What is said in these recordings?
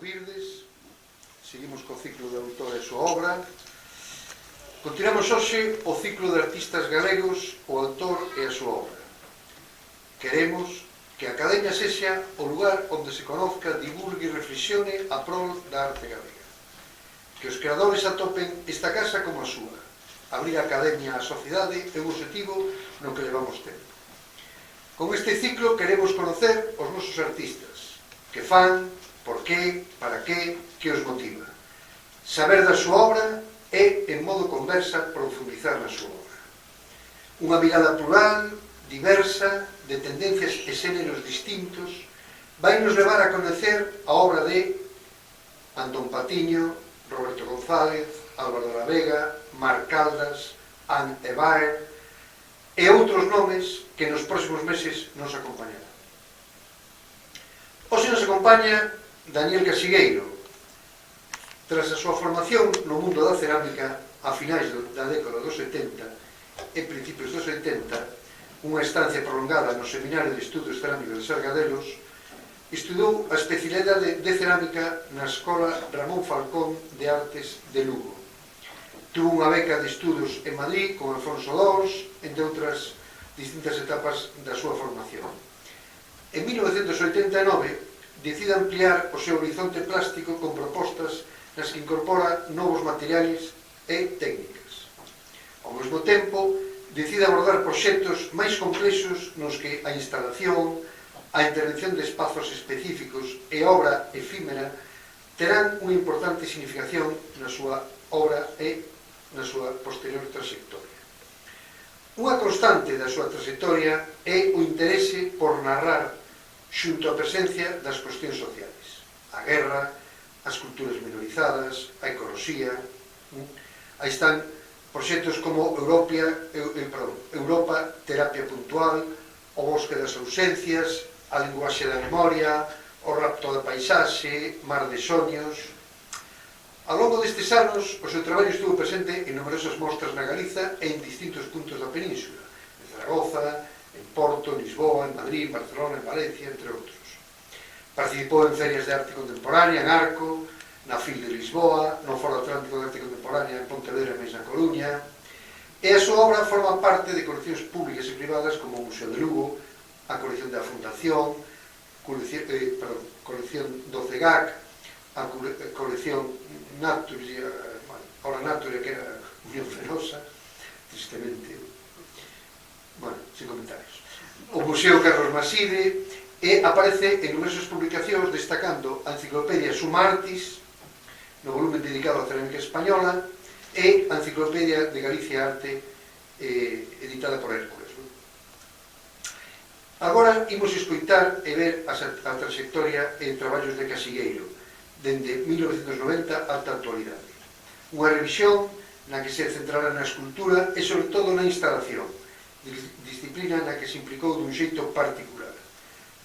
Virdes. Seguimos co ciclo de autor e súa obra. Continuamos hoxe o ciclo de artistas galegos, o autor e a súa obra. Queremos que a Academia sexa o lugar onde se conozca, divulgue e reflexione a prol da arte galega. Que os creadores atopen esta casa como a súa. Abrir a Academia á sociedade é un objetivo no que levamos tempo. Con este ciclo queremos conocer os nosos artistas, que fan, por qué, para qué, que os motiva. Saber da súa obra e, en modo conversa, profundizar na súa obra. Unha mirada plural, diversa, de tendencias e xéneros distintos, vai nos levar a conocer a obra de Antón Patiño, Roberto González, Álvaro de la Vega, Marc Caldas, Anne Ebaer e outros nomes que nos próximos meses nos acompañarán. Hoxe nos acompaña Daniel Casigueiro. Tras a súa formación no mundo da cerámica a finais da década dos 70 e principios dos 80, unha estancia prolongada no Seminario de Estudos Cerámicos de Sargadelos, estudou a especialidade de cerámica na Escola Ramón Falcón de Artes de Lugo. Tuvo unha beca de estudos en Madrid con Alfonso Dors, entre outras distintas etapas da súa formación. En 1989 decide ampliar o seu horizonte plástico con propostas nas que incorpora novos materiais e técnicas. Ao mesmo tempo, decide abordar proxectos máis complexos nos que a instalación, a intervención de espazos específicos e a obra efímera terán unha importante significación na súa obra e na súa posterior trayectoria. Unha constante da súa trayectoria é o interese por narrar xunto á presencia das cuestións sociais. A guerra, as culturas minorizadas, a ecoloxía. Aí están proxectos como Europa, terapia puntual, o bosque das ausencias, a linguaxe da memoria, o rapto da paisaxe, mar de soños. Ao longo destes anos, o seu traballo estuvo presente en numerosas mostras na Galiza e en distintos puntos da península, en Zaragoza, en Porto, en Lisboa, en Madrid, en Barcelona, en Valencia, entre outros. Participou en ferias de arte contemporánea en Arco, na FIL de Lisboa, no Foro Atlántico de Arte Contemporánea en Pontevedra e na Coruña, e a súa obra forma parte de coleccións públicas e privadas como o Museo de Lugo, a colección da Fundación, colección do CEGAC, a colección Nature, ahora Nature, que era Unión Fenosa, tristemente, sin comentarios. O Museo Carlos Maside, e aparece en numerosas publicacións destacando a enciclopedia Suma Artis, no volumen dedicado á cerámica española, e a enciclopedia de Galicia Arte, editada por Hércules. Agora imos escoitar e ver a trayectoria e traballos de Casigueiro, dende 1990 ata a actualidade. Unha revisión na que se centrará na escultura e, sobre todo, na instalación, disciplina na que se implicou dun xeito particular,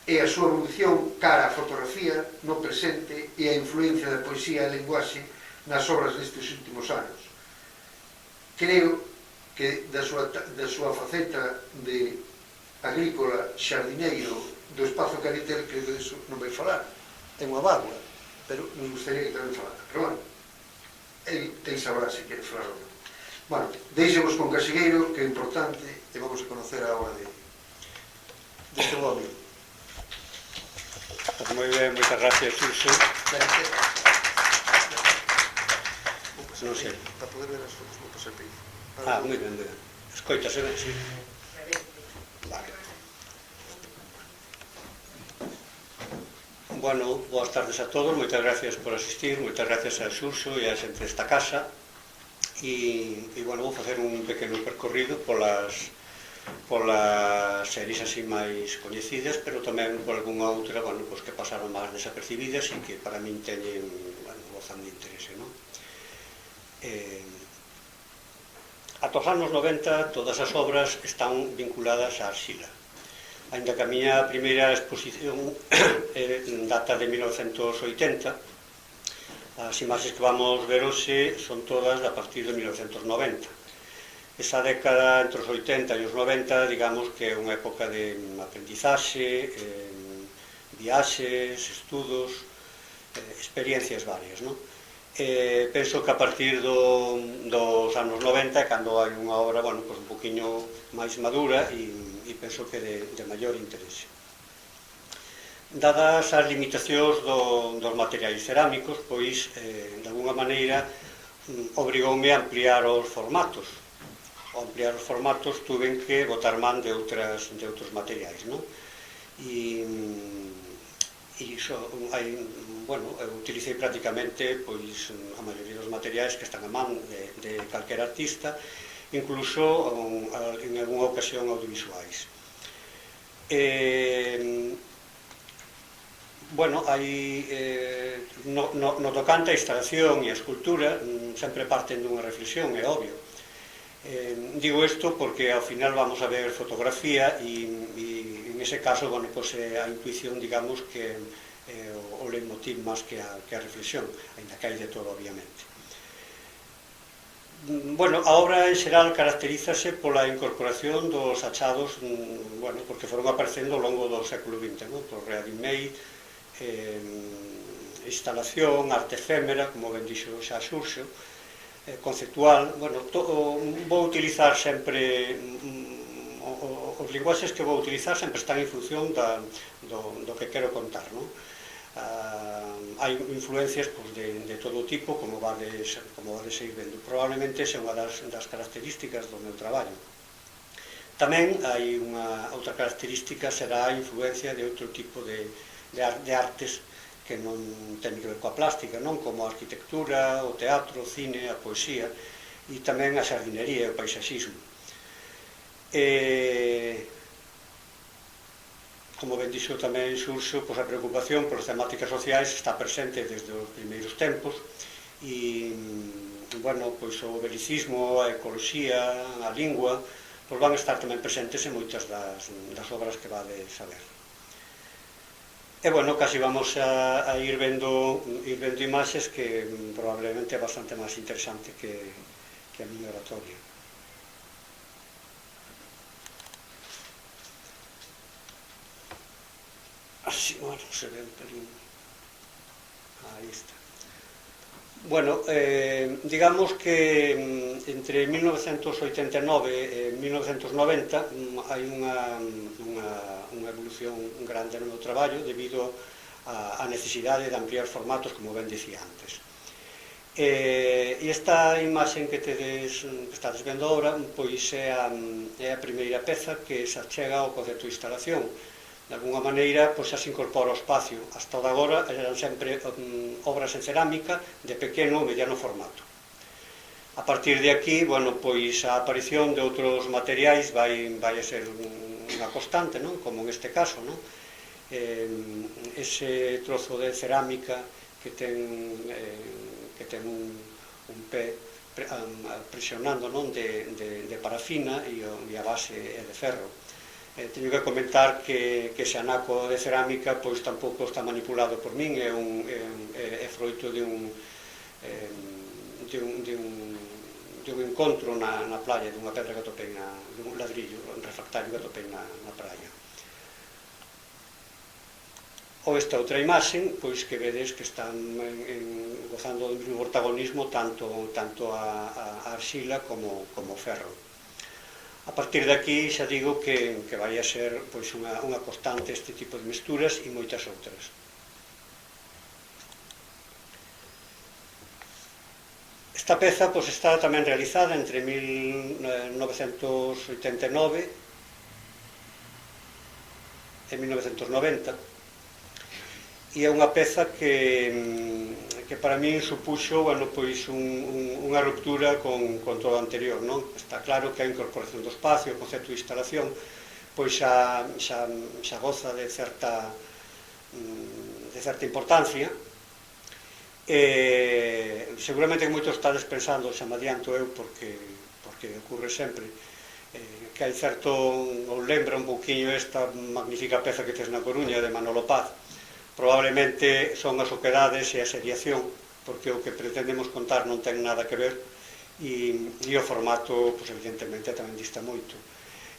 e a súa evolución cara á fotografía no presente e a influencia da poesía e lenguaxe nas obras destes últimos anos. Creo que da súa faceta de agrícola, xardineiro, do espazo que ali ten, creo que iso non vai falar, é unha bárbara, pero me gustaría que tamén falara. Pero, el sabrá se quere falar ou non. Bueno, deixemos con Casigueiro, que é importante, e vamos a conocer a obra deste bo amigo. Pues moi ben, moitas gracias, Xurxo. Non sei. Para poder ver as fotos, vou pasar por aí. Moi ben, ben. Escoitase ben, sí. Vale. Bueno, boas tardes a todos, moitas gracias por asistir, moitas gracias a Xurxo e a xente desta casa. E, bueno, vou facer un pequeno percorrido polas series así máis coñecidas, pero tamén por algunha outra, bueno, pues que pasaron máis desapercibidas e que para min teñen, bueno, gozan de interese, non? Ata os anos 90 todas as obras están vinculadas á arxila, aínda que a miña primeira exposición data de 1980. As imaxes que vamos ver hoxe son todas a partir de 1990. Esa década entre os 80 e os 90, digamos que é unha época de aprendizaxe, viaxes, estudos, experiencias varias, non? Penso que a partir dos anos 90 cando hai unha obra, bueno, pues un poquinho máis madura e penso que de maior interese. Dadas as limitacións dos materiais cerámicos, pois, de alguna maneira, obrigoume a ampliar os formatos. Ao ampliar os formatos tuven que botar man de outros materiais, non? E iso, bueno, eu utilicei prácticamente pois a maioría dos materiais que están a man de calquer artista, incluso en algunha ocasión audiovisuais. Bueno, hai no tocante a instalación e a escultura sempre parten dunha reflexión, é obvio. Digo isto porque ao final vamos a ver fotografía e en ese caso, bueno, pues a intuición, digamos, que o leitmotiv máis que a reflexión, ainda que hai de todo, obviamente. Bueno, a obra en xeral caracterízase pola incorporación dos achados, bueno, porque foron aparecendo ao longo do século XX, non? Por readimei, instalación, arte efémera, como ben dixo xa Xurxo, conceptual, bueno, vou utilizar sempre os linguaxes que vou utilizar sempre están en función do que quero contar, non? Hai influencias de todo tipo, como vades ir vendo. Probablemente é unha das características do meu traballo. Tamén hai unha outra característica, será a influencia de outro tipo de artes que non ten que ver coa plástica, non? Como a arquitectura, o teatro, o cine, a poesía e tamén a xardinería e o paisaxismo. Como ben dixo tamén Xurxo, a preocupación polas temáticas sociais está presente desde os primeiros tempos e, bueno, o belicismo, a ecoloxía, a lingua, van estar tamén presentes en moitas das obras que vades a ver. E, bueno, casi vamos a ir vendo imaxes que probablemente é bastante máis interesante que a miña oratoria. Así, bueno, se ve un pelín. Aí está. Bueno, digamos que entre 1989 e 1990 hai unha evolución grande no meu traballo debido á necesidade de ampliar formatos, como ben dicía antes. E esta imaxe que estades vendo agora, pois é a primeira peza que se achega ao concepto de instalación. De alguna maneira, xa se incorpora ao espacio. Hasta agora eran sempre obras en cerámica de pequeno ou mediano formato. A partir de aquí, bueno, pois a aparición de outros materiais vai a ser unha constante, non? Como neste caso, non? Ese trozo de cerámica que ten un pé presionando, non? De parafina e a base é de ferro. Teño que comentar que ese anaco de cerámica pois tampouco está manipulado por min, é froito de un encontro na playa, dunha pedra que atopei, dun ladrillo, un refractario que atopei na praia. Ou esta outra imaxe, pois que vedes que están gozando do mesmo protagonismo tanto a arxila como o ferro. A partir de aquí xa digo que vai a ser unha constante este tipo de mesturas e moitas outras. Esta peza está tamén realizada entre 1989 e 1990 e é unha peza que para min supuxo unha ruptura con todo o anterior. Está claro que a incorporación do espacio, o concepto de instalación, xa goza de certa importancia. Seguramente que moitos estades pensando, xa me adianto eu, porque ocurre sempre, que hai certo, ou lembra un pouquiño esta magnífica peza que tes na Coruña de Manolo Paz. Probablemente son as oquedades e a seriación, porque o que pretendemos contar non ten nada que ver e o formato, evidentemente, tamén dista moito.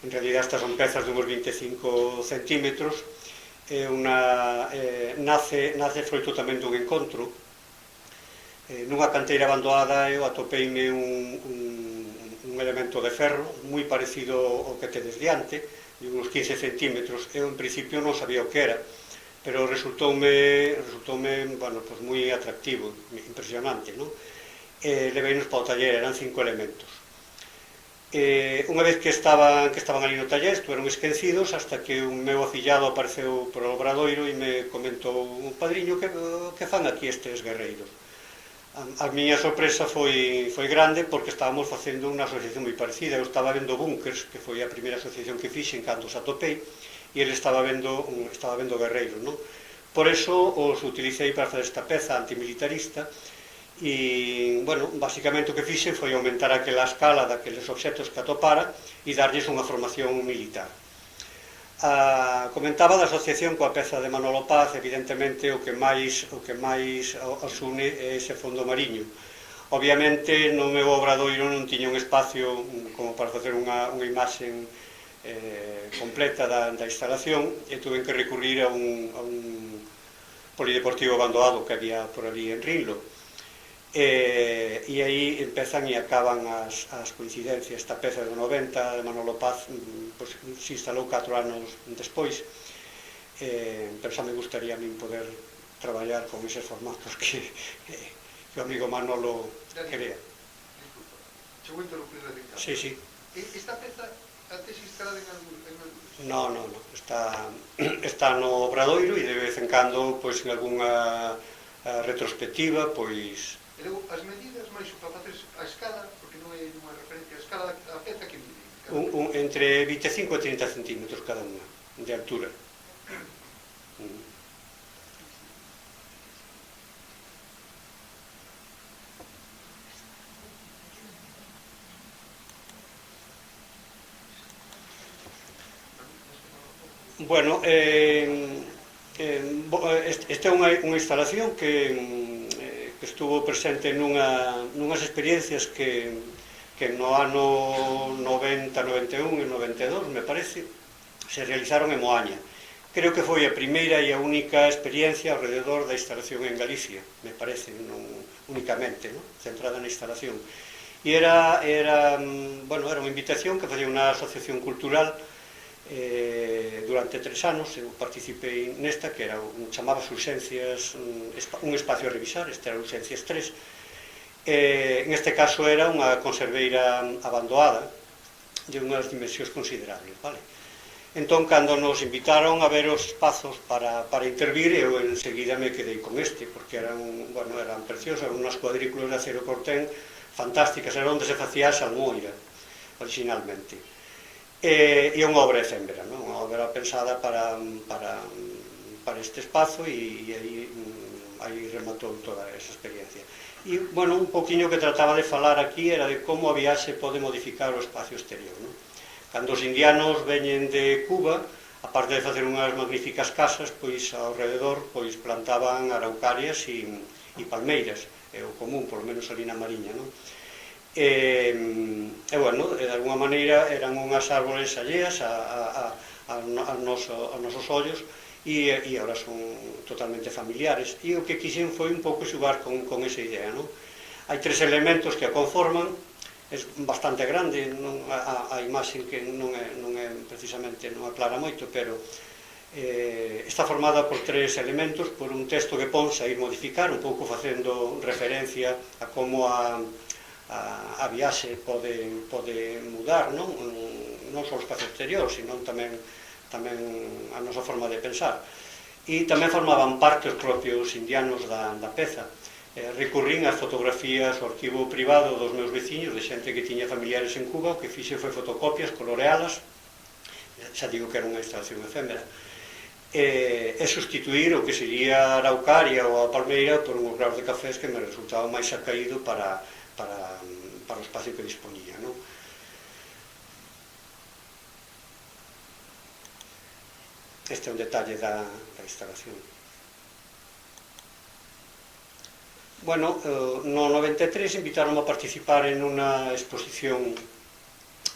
En realidad, estas son pezas de uns 25 centímetros nace froito tamén dun encontro. Nunha canteira abandonada eu atopeime un elemento de ferro moi parecido ao que tedes diante, de uns 15 centímetros. Eu en principio non sabía o que era, pero resultoume bueno, pues moi atractivo, impresionante, non? Leveinos para o taller, eran 5 elementos. Unha vez que estaban ali no taller, estuveron esquecidos hasta que un meu afillado apareceu por o obradoiro e me comentou: padriño, que fan aquí estes guerreiros? A miña sorpresa foi grande porque estábamos facendo unha asociación moi parecida. Eu estaba vendo Bunkers, que foi a primeira asociación que fixen cando os atopei, e ele estaba vendo guerreiros, non? Por eso os utilicei para fazer esta peza antimilitarista e, bueno, basicamente o que fixen foi aumentar aquela escala daqueles obxectos que atopara e darlles unha formación militar. Comentaba da asociación coa peza de Manolo Paz. Evidentemente o que máis os une é ese fondo mariño. Obviamente no meu obradoiro non tiña un espacio como para facer unha imaxe completa da instalación e tuve que recurrir a un polideportivo abandonado que había por ali en Rinlo. E aí empezan e acaban as coincidencias. Esta peza do 90 de Manolo Paz se instalou 4 anos despois, pero xa me gustaría a min poder traballar con eses formatos que o amigo Manolo quería. Chegou a interrumpir a dictadura. Sí. Esta peza antes instalada en algún? No, está no obradoiro e de vez en cando, pois, en algunha retrospectiva, pois... E logo, as medidas máis para facer a escala, porque non hai unha referencia a escala da peza que mide? Entre 25 e 30 centímetros cada unha, de altura. Bueno, esta é unha instalación que estuvo presente nunhas experiencias que no ano 90, 91 e 92, me parece, se realizaron en Moaña. Creo que foi a primeira e a única experiencia alrededor da instalación en Galicia, me parece, non únicamente, non? Centrada na instalación. E era unha invitación que facía unha asociación cultural durante 3 anos. Eu participei nesta, que era chamabas Urxencias, un espacio a revisar. Este era Urxencias 3. En este caso era unha conserveira abandonada de unhas dimensións considerables, vale? Entón, cando nos invitaron a ver os espazos para intervir, eu enseguida me quedei con este, porque eran preciosas, eran unhas cuadrículas de acero cortén fantásticas, era onde se facía a salmoira originalmente. E unha obra efémera, unha obra pensada para este espazo, e aí rematou toda esa experiencia. E, bueno, un poquinho que trataba de falar aquí era de como a viaxe pode modificar o espacio exterior, non? Cando os indianos veñen de Cuba, aparte de facer unhas magníficas casas, pois ao rededor plantaban araucarias e palmeiras, é o común, polo menos ali na Mariña, non? E, bueno, de alguma maneira eran unhas árboles alleas aos nosos ollos, e agora son totalmente familiares. E o que quixen foi un pouco xugar con esa idea, non? Hai 3 elementos que a conforman. É bastante grande, a imaxe que non é precisamente, non aclara moito, pero está formada por 3 elementos, por un texto que pon a ir modificar, un pouco facendo referencia a como a viaxe pode mudar, non só o espacio exterior, sino tamén a nosa forma de pensar. E tamén formaban parte os propios indianos da peza. Recurrín ás fotografías, ao arquivo privado dos meus veciños, de xente que tiña familiares en Cuba. O que fixe foi fotocopias, colorealas, xa digo que era unha instalación efémera, e sustituir o que sería a araucaria ou a palmeira por uns graus de cafés que me resultaba máis acaído para o espacio que dispoñía, non? Este é un detalle da instalación. Bueno, no 93 invitaronme a participar en unha exposición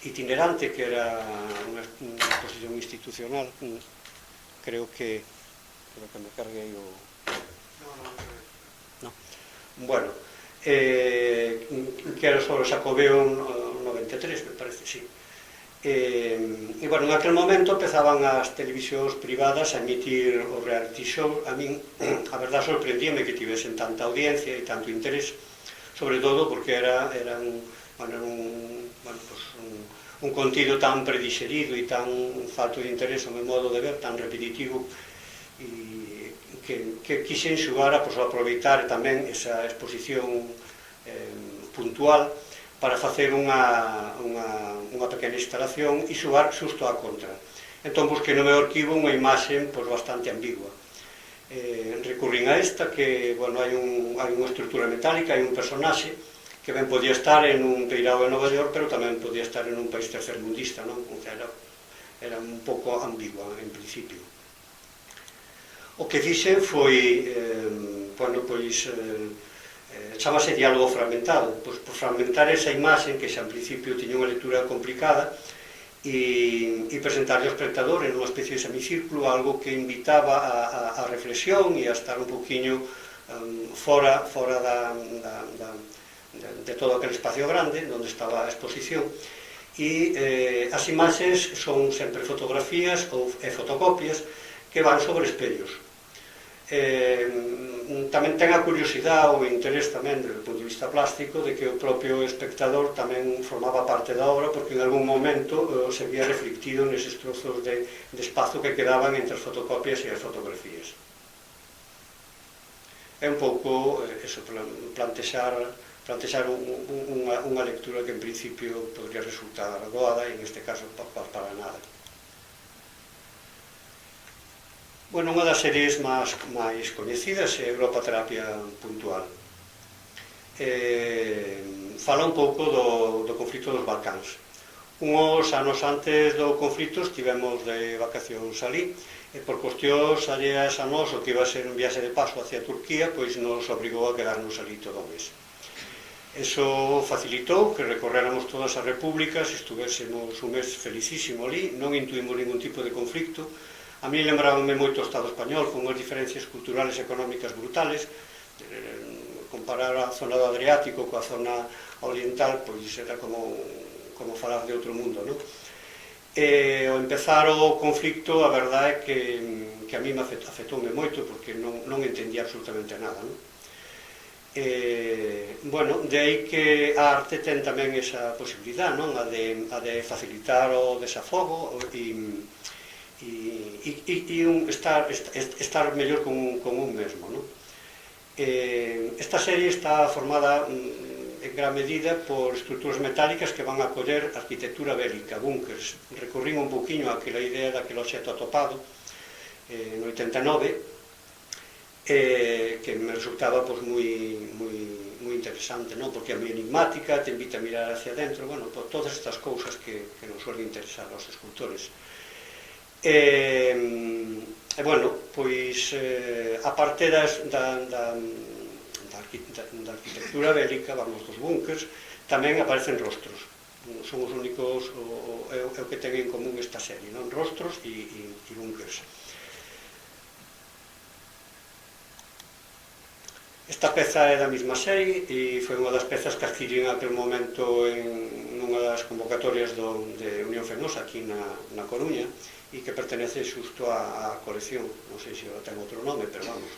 itinerante, que era unha exposición institucional, creo que Creo que me carguei o... No. Bueno, que era sobre o Xacobeo 93, me parece, sí. E, bueno, en aquel momento empezaban as televisións privadas a emitir o reality show. A min, a verdad, sorprendíame que tivesen tanta audiencia e tanto interés, sobre todo porque era un contido tan predixerido e tan falto de interés, o meu modo de ver, tan repetitivo, e que quixen xugar a aproveitar tamén esa exposición puntual para facer unha pequena instalación e xogar xusto á contra. Entón busquei no meu arquivo unha imaxe bastante ambigua. Recurrín a esta, que hai unha estrutura metálica, hai un personaxe que ben podía estar en un peirao de Nova York, pero tamén podía estar en un país tercermundista, non? Era un pouco ambigua, en principio. O que fixen foi, chamase diálogo fragmentado, por fragmentar esa imaxe que xa en principio tiña unha lectura complicada e presentarle ao espectador en unha especie de semicírculo algo que invitaba a reflexión e a estar un poquinho fora de todo aquele espacio grande onde estaba a exposición. E as imaxes son sempre fotografías e fotocopias que van sobre espellos. Tamén ten a curiosidade ou o interés tamén, desde o punto de vista plástico, de que o propio espectador tamén formaba parte da obra, porque en algún momento se vía reflectido neses trozos de espazo que quedaban entre as fotocopias e as fotografías. É un pouco eso, plantexar unha lectura que en principio podría resultar doada e en este caso para nada. Bueno, unha das series máis coñecidas é Europa Terapia Puntual. Fala un pouco do conflito dos Balcáns. Uns anos antes do conflito estivemos de vacacións ali, e por cuestións alleas a nós, o que iba a ser un viaxe de paso hacia Turquía, pois nos obrigou a quedarnos ali todo o mes. Eso facilitou que recorréramos todas as repúblicas, estuvésemos un mes felicísimo ali, non intuímos ningún tipo de conflicto. A mí lembrábame moito o Estado español, con unhas diferencias culturales e económicas brutales. Comparar a zona do Adriático coa zona oriental, pois era como falar de outro mundo, non? E ao empezar o conflicto, a verdade é que a mí me afectoume moito, porque non entendía absolutamente nada, non? Bueno, de aí que a arte ten tamén esa posibilidade, non? A de facilitar o desafogo e estar mellor con un mesmo, non? Esta serie está formada en gran medida por estruturas metálicas que van a coller arquitectura bélica, búnkers. Recorrín un pouquiño aquela idea daquele obxecto atopado no 89, que me resultaba moi interesante, non? Porque é moi enigmática, te invita a mirar hacia dentro, bueno, por todas estas cousas que nos suelen interesar aos escultores. Bueno, pois a parte da arquitectura bélica, vamos, dos búnkers, tamén aparecen rostros. Son os únicos, é o que ten en común esta serie, non? Rostros e búnkers. Esta peza é da mesma serie e foi unha das pezas que adquirí en aquel momento en unha das convocatorias de Unión Fenosa aquí na Coruña, e que pertenece xusto á colección. Non sei se ten outro nome, pero vamos.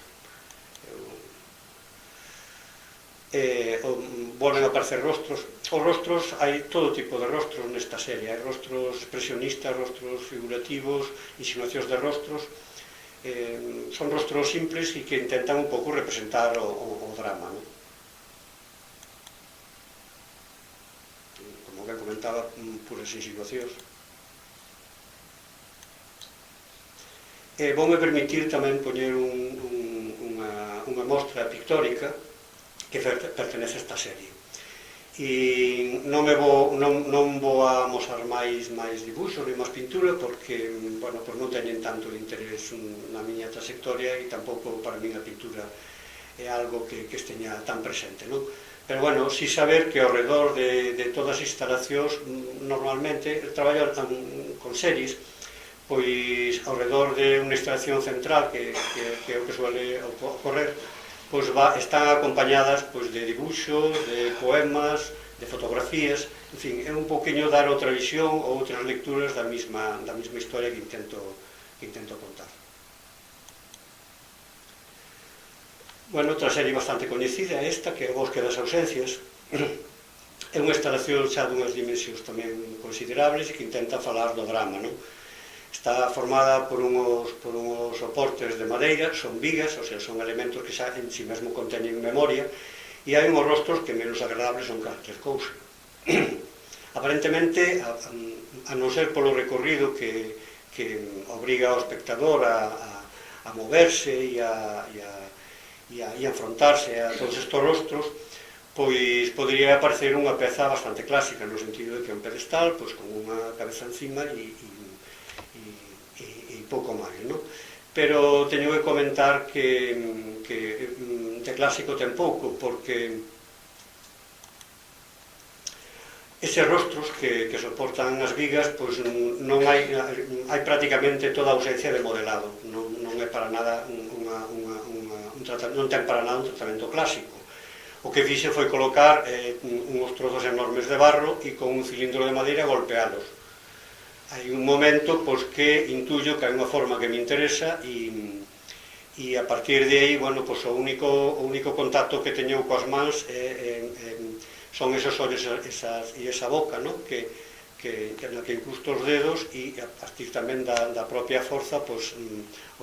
Volven a aparecer rostros. Os rostros, hai todo tipo de rostros nesta serie. Hai rostros expresionistas, rostros figurativos, insinuacións de rostros. Son rostros simples e que intentan un pouco representar o drama, non? Como que comentaba, puras insinuacións. Voume permitir tamén poñer unha mostra pictórica que pertenece a esta serie. E non vou a mostrar máis dibuxos e máis pintura porque, bueno, non teñen tanto interés na miña trayectoria e tampouco para mí a pintura é algo que esteña tan presente, non? Pero, bueno, si saber que ao redor de todas as instalacións normalmente traballo con series, pois ao redor de unha instalación central que é o que suele ocorrer, pois están acompañadas pois de dibuxos, de poemas, de fotografías, en fin, é un pouquiño dar outra visión ou outras lecturas da mesma historia que intento contar. Bueno, outra serie bastante coñecida é esta, que é O Bosque das Ausencias. É unha instalación xa dunhas dimensións tamén considerables e que intenta falar do drama, non? Está formada por unhos soportes de madeira, son vigas, ou sea, son elementos que xa en si mesmo conteñen memoria, e hai unhos rostros que menos agradables son calquer cousa. Aparentemente, a non ser polo recorrido que obriga ao espectador a moverse e a enfrontarse a todos estes rostros, pois podría parecer unha peza bastante clásica, no sentido de que é un pedestal pois con unha cabeza encima e pouco máis, non? Pero teño que comentar que de clásico ten pouco, porque eses rostros que soportan as vigas, pois non hai prácticamente toda a ausencia de modelado, non é para nada non ten para nada un tratamento clásico. O que fixe foi colocar uns trozos enormes de barro e con un cilindro de madeira golpealos. Hai un momento pois que intuyo que hai unha forma que me interesa e a partir de aí, bueno, pois o único contacto que teño coas mans son esos ollos e esa boca, non? Na que incrusto os dedos e a partir tamén da propia forza pois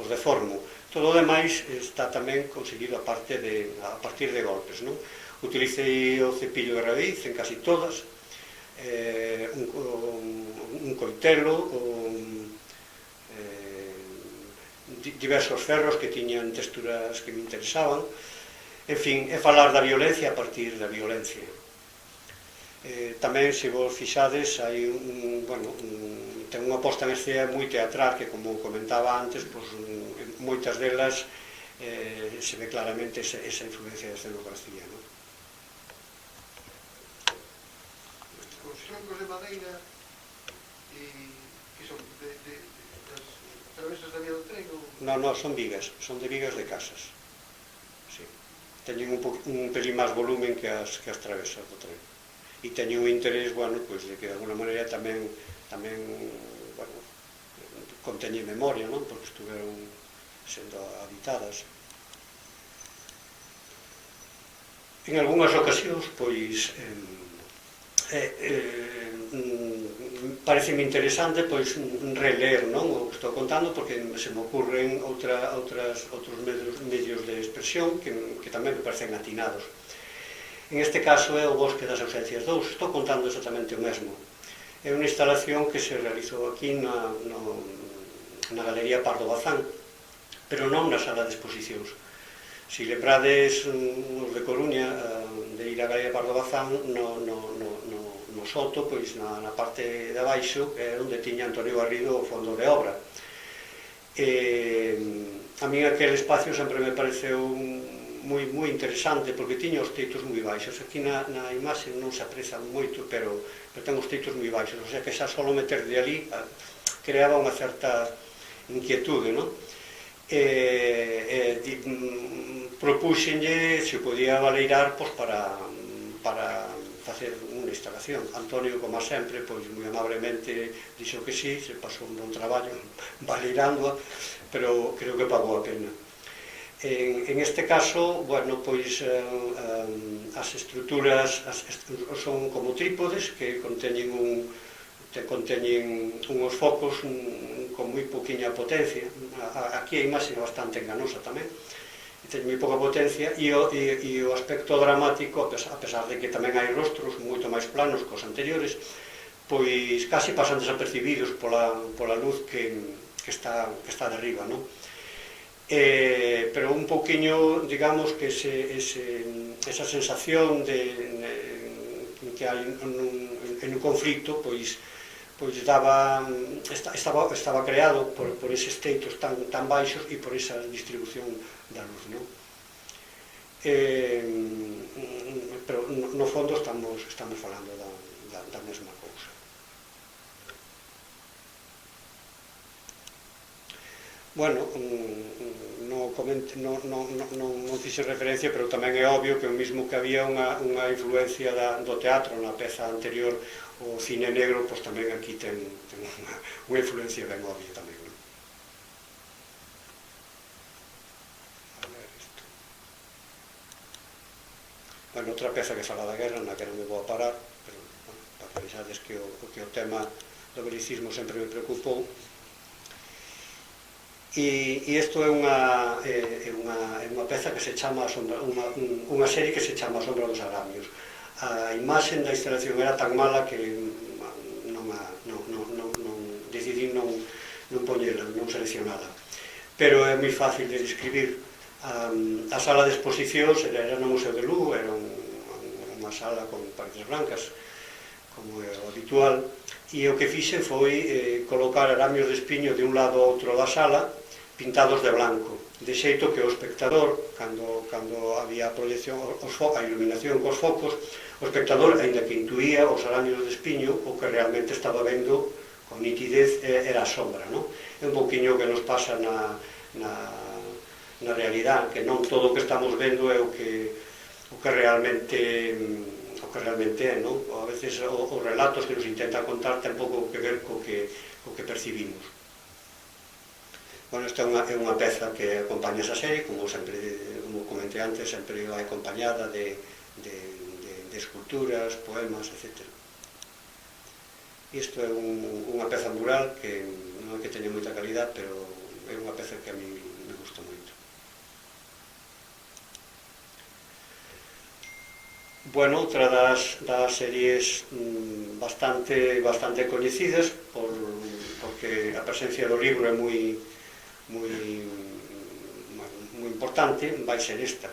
os deformo. Todo o demais está tamén conseguido a partir de golpes, non? Utilicei o cepillo de raíz en casi todas, un coitelo, diversos ferros que tiñan texturas que me interesaban, en fin, é falar da violencia a partir da violencia. Tamén, se vos fixades, hai ten unha posta en escena moi teatral que, como comentaba antes, moitas delas se ve claramente esa influencia da escenografía, non? Os troncos de madeira que son das travesas da vía do tren? Non, son vigas, son de vigas de casas. Teñen un pelín máis volumen que as travesas do tren. E teñen un interés, bueno, pois de que de alguna maneira tamén conteñen memoria, non? Porque estuveron sendo habitadas. En algunhas ocasións, pois, pareceme interesante, pois, releer, non? O que estou contando, porque se me ocurren outros medios de expresión que tamén me parecen atinados. En este caso é O Bosque das Ausencias 2, estou contando exactamente o mesmo. É unha instalación que se realizou aquí na Galería Pardo Bazán, pero non na sala de exposicións. Se lembrades os de Coruña de ir á Galería Pardo Bazán, no soto, pois na parte de abaixo, é onde tiña Antonio Garrido o fondo de obra. A mí aquel espacio sempre me pareceu moi interesante, porque tiña os teitos moi baixos. Aquí na imaxe non se aprezan moito, pero ten os teitos moi baixos, o sea que xa só meter de ali creaba unha certa inquietude, non? Propúxenlle se podía valeirar para facer unha instalación. Antonio, como sempre, pois moi amablemente dixo que sí, se pasou un bon traballo valeirándoa, pero creo que pagou a pena. En este caso, bueno, pois as estruturas son como trípodes que conteñen unhos focos con moi poquinha potencia. Aquí a imaxe é bastante enganosa tamén, ten moi pouca potencia, e o aspecto dramático, a pesar de que tamén hai rostros moito máis planos cos anteriores, pois casi pasan desapercibidos pola luz que está derriba, non? Pero un pouquiño, digamos, que esa sensación que hai en un conflicto, pois estaba creado por eses teitos tan baixos e por esa distribución da luz, non? Pero no fondo estamos falando da mesma cousa. Bueno, non fixe referencia, pero tamén é obvio que o mismo que había unha influencia do teatro na peza anterior, o cine negro, pois tamén aquí ten unha influencia ben obvia tamén. Bueno, outra peza que fala da guerra, na que non me vou a parar, pero para que vexades que o tema do belicismo sempre me preocupou. E isto é unha peza que se chama unha serie que se chama A sombra dos aramios. A imaxen da instalación era tan mala que decidí non poñela, non seleccionala. Pero é moi fácil de describir. A sala de exposicións era no Museo de Lugo, era unha sala con paredes blancas, como é o habitual, e o que fixe foi colocar aramios de espiño de un lado ao outro da sala, pintados de blanco, de xeito que o espectador, cando había a proyección, a iluminación cos focos, o espectador, aínda que intuía os aramios de espiño, o que realmente estaba vendo con nitidez era a sombra, non? É un pouquiño que nos pasa na realidade, que non todo o que estamos vendo é o que realmente é, non? A veces os relatos que nos intenta contar ten pouco que ver co que percibimos. Bueno, esta é unha peza que acompaña esa serie, como comentei antes, sempre vai acompañada de esculturas, poemas, etc. Isto é unha peza mural que non é que teña moita calidad, pero é unha peza que a mí me gusta moito. Bueno, outra das series bastante coñecidas, porque a presencia do libro é moi importante, vai ser esta.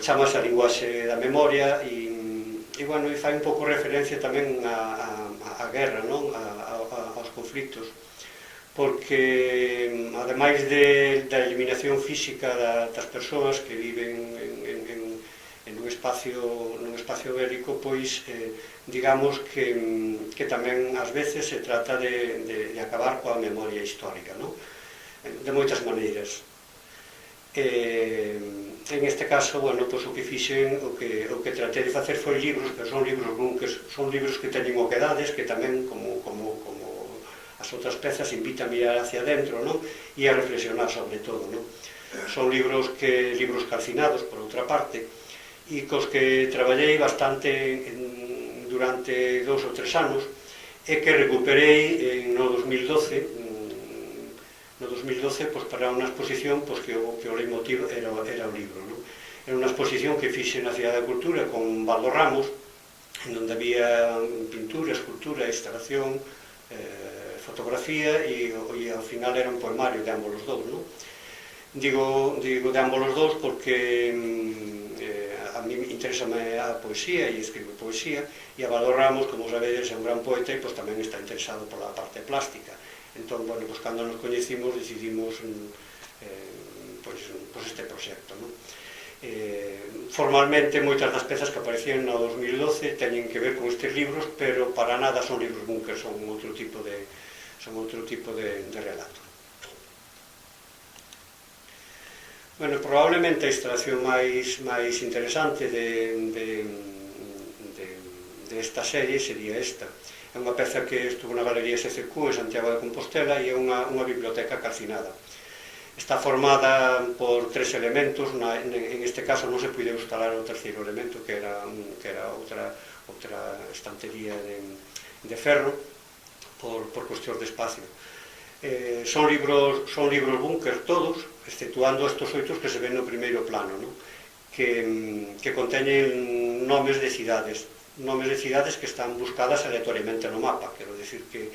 Chámase A linguaxe da memoria e bueno, e fai un pouco referencia tamén á guerra, non? Aos conflitos, porque ademais da eliminación física das persoas que viven en un espacio bélico, pois digamos que tamén ás veces se trata de acabar coa memoria histórica, non? De moitas maneiras. En este caso, bueno, pois o que fixen, o que tratei de facer foi libros, pero son libros bunkers, son libros que teñen oquedades, que tamén, como as outras pezas, invitan a mirar hacia dentro, non? E a reflexionar sobre todo, non? Son libros calcinados, por outra parte, e cos que traballei bastante durante 2 ou 3 anos, e que recuperei no 2012, pois, para unha exposición pois, que o leitmotiv era o libro, non? Era unha exposición que fixe na Cidade da Cultura con Baldo Ramos, en onde había pintura, escultura, instalación, fotografía, e ao final era un poemario de ambos os dous, non? Digo de ambos os dous porque a mí interésame a poesía e escribo poesía, e a Baldo Ramos, como sabedes, é un gran poeta e pois, tamén está interesado pola parte plástica. Entón, bueno, pois, cando nos coñecimos, decidimos pois este proxecto, non? Formalmente, moitas das pezas que aparecían no 2012 teñen que ver con estes libros, pero para nada son libros bunkers, son outro tipo de relato. Bueno, probablemente a instalación máis interesante desta serie sería esta. É unha peza que estuvo na Galería SCQ en Santiago de Compostela e é unha biblioteca calcinada. Está formada por 3 elementos, en este caso non se puideu instalar o terceiro elemento, que era outra estantería de ferro, por cuestión de espacio. Son libros búnker todos, exceptuando estes 8 que se ven no primeiro plano, que conteñen nomes de cidades que están buscadas aleatoriamente no mapa. Quero dicir que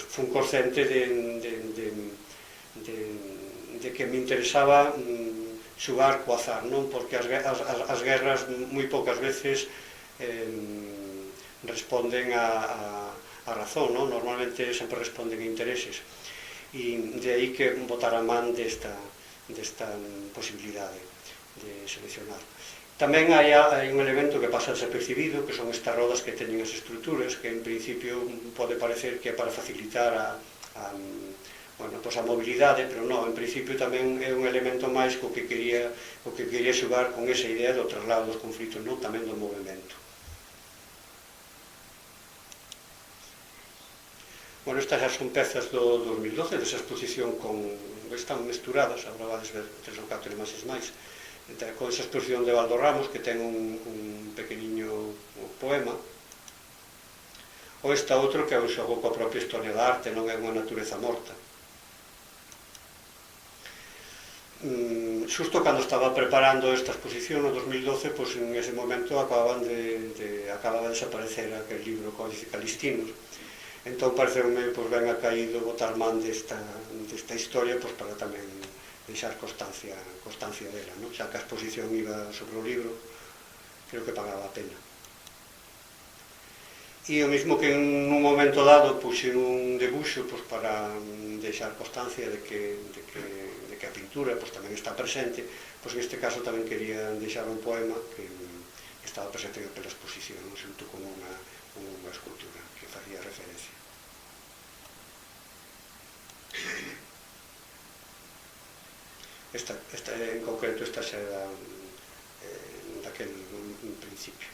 fun consciente de que me interesaba xugar co azar, non? Porque as guerras moi poucas veces responden a razón, non? Normalmente sempre responden a intereses, e de aí que botar a man desta posibilidade de seleccionar. Tamén hai un elemento que pasa desapercibido, que son estas rodas que teñen as estruturas, que en principio pode parecer que é para facilitar a a mobilidade, pero non, en principio tamén é un elemento máis co que quería xogar con esa idea do traslado dos conflitos, non tamén do movimento. Bueno, estas xa son pezas do 2012, desa exposición están mesturadas, agora vades ver 3 ou 4 imaxes máis, con esa exposición de Valdo Ramos, que ten un pequeniño poema, ou esta outro que é un xogo coa propia historia da arte, non é unha natureza morta. Xusto cando estaba preparando esta exposición no 2012, pois en ese momento acababa de desaparecer aquel libro Códice Calistinos. Entón pareceume ben acaído botar man desta historia para tamén deixar constancia dela, xa que a exposición iba sobre o libro, creo que pagaba a pena. E o mesmo que en un momento dado puxen un debuxo para deixar constancia de que a pintura tamén está presente, neste caso tamén quería deixar un poema que estaba presente pela exposición, xunto con unha escultura que facía referencia. En concreto esta xa era daquel principio.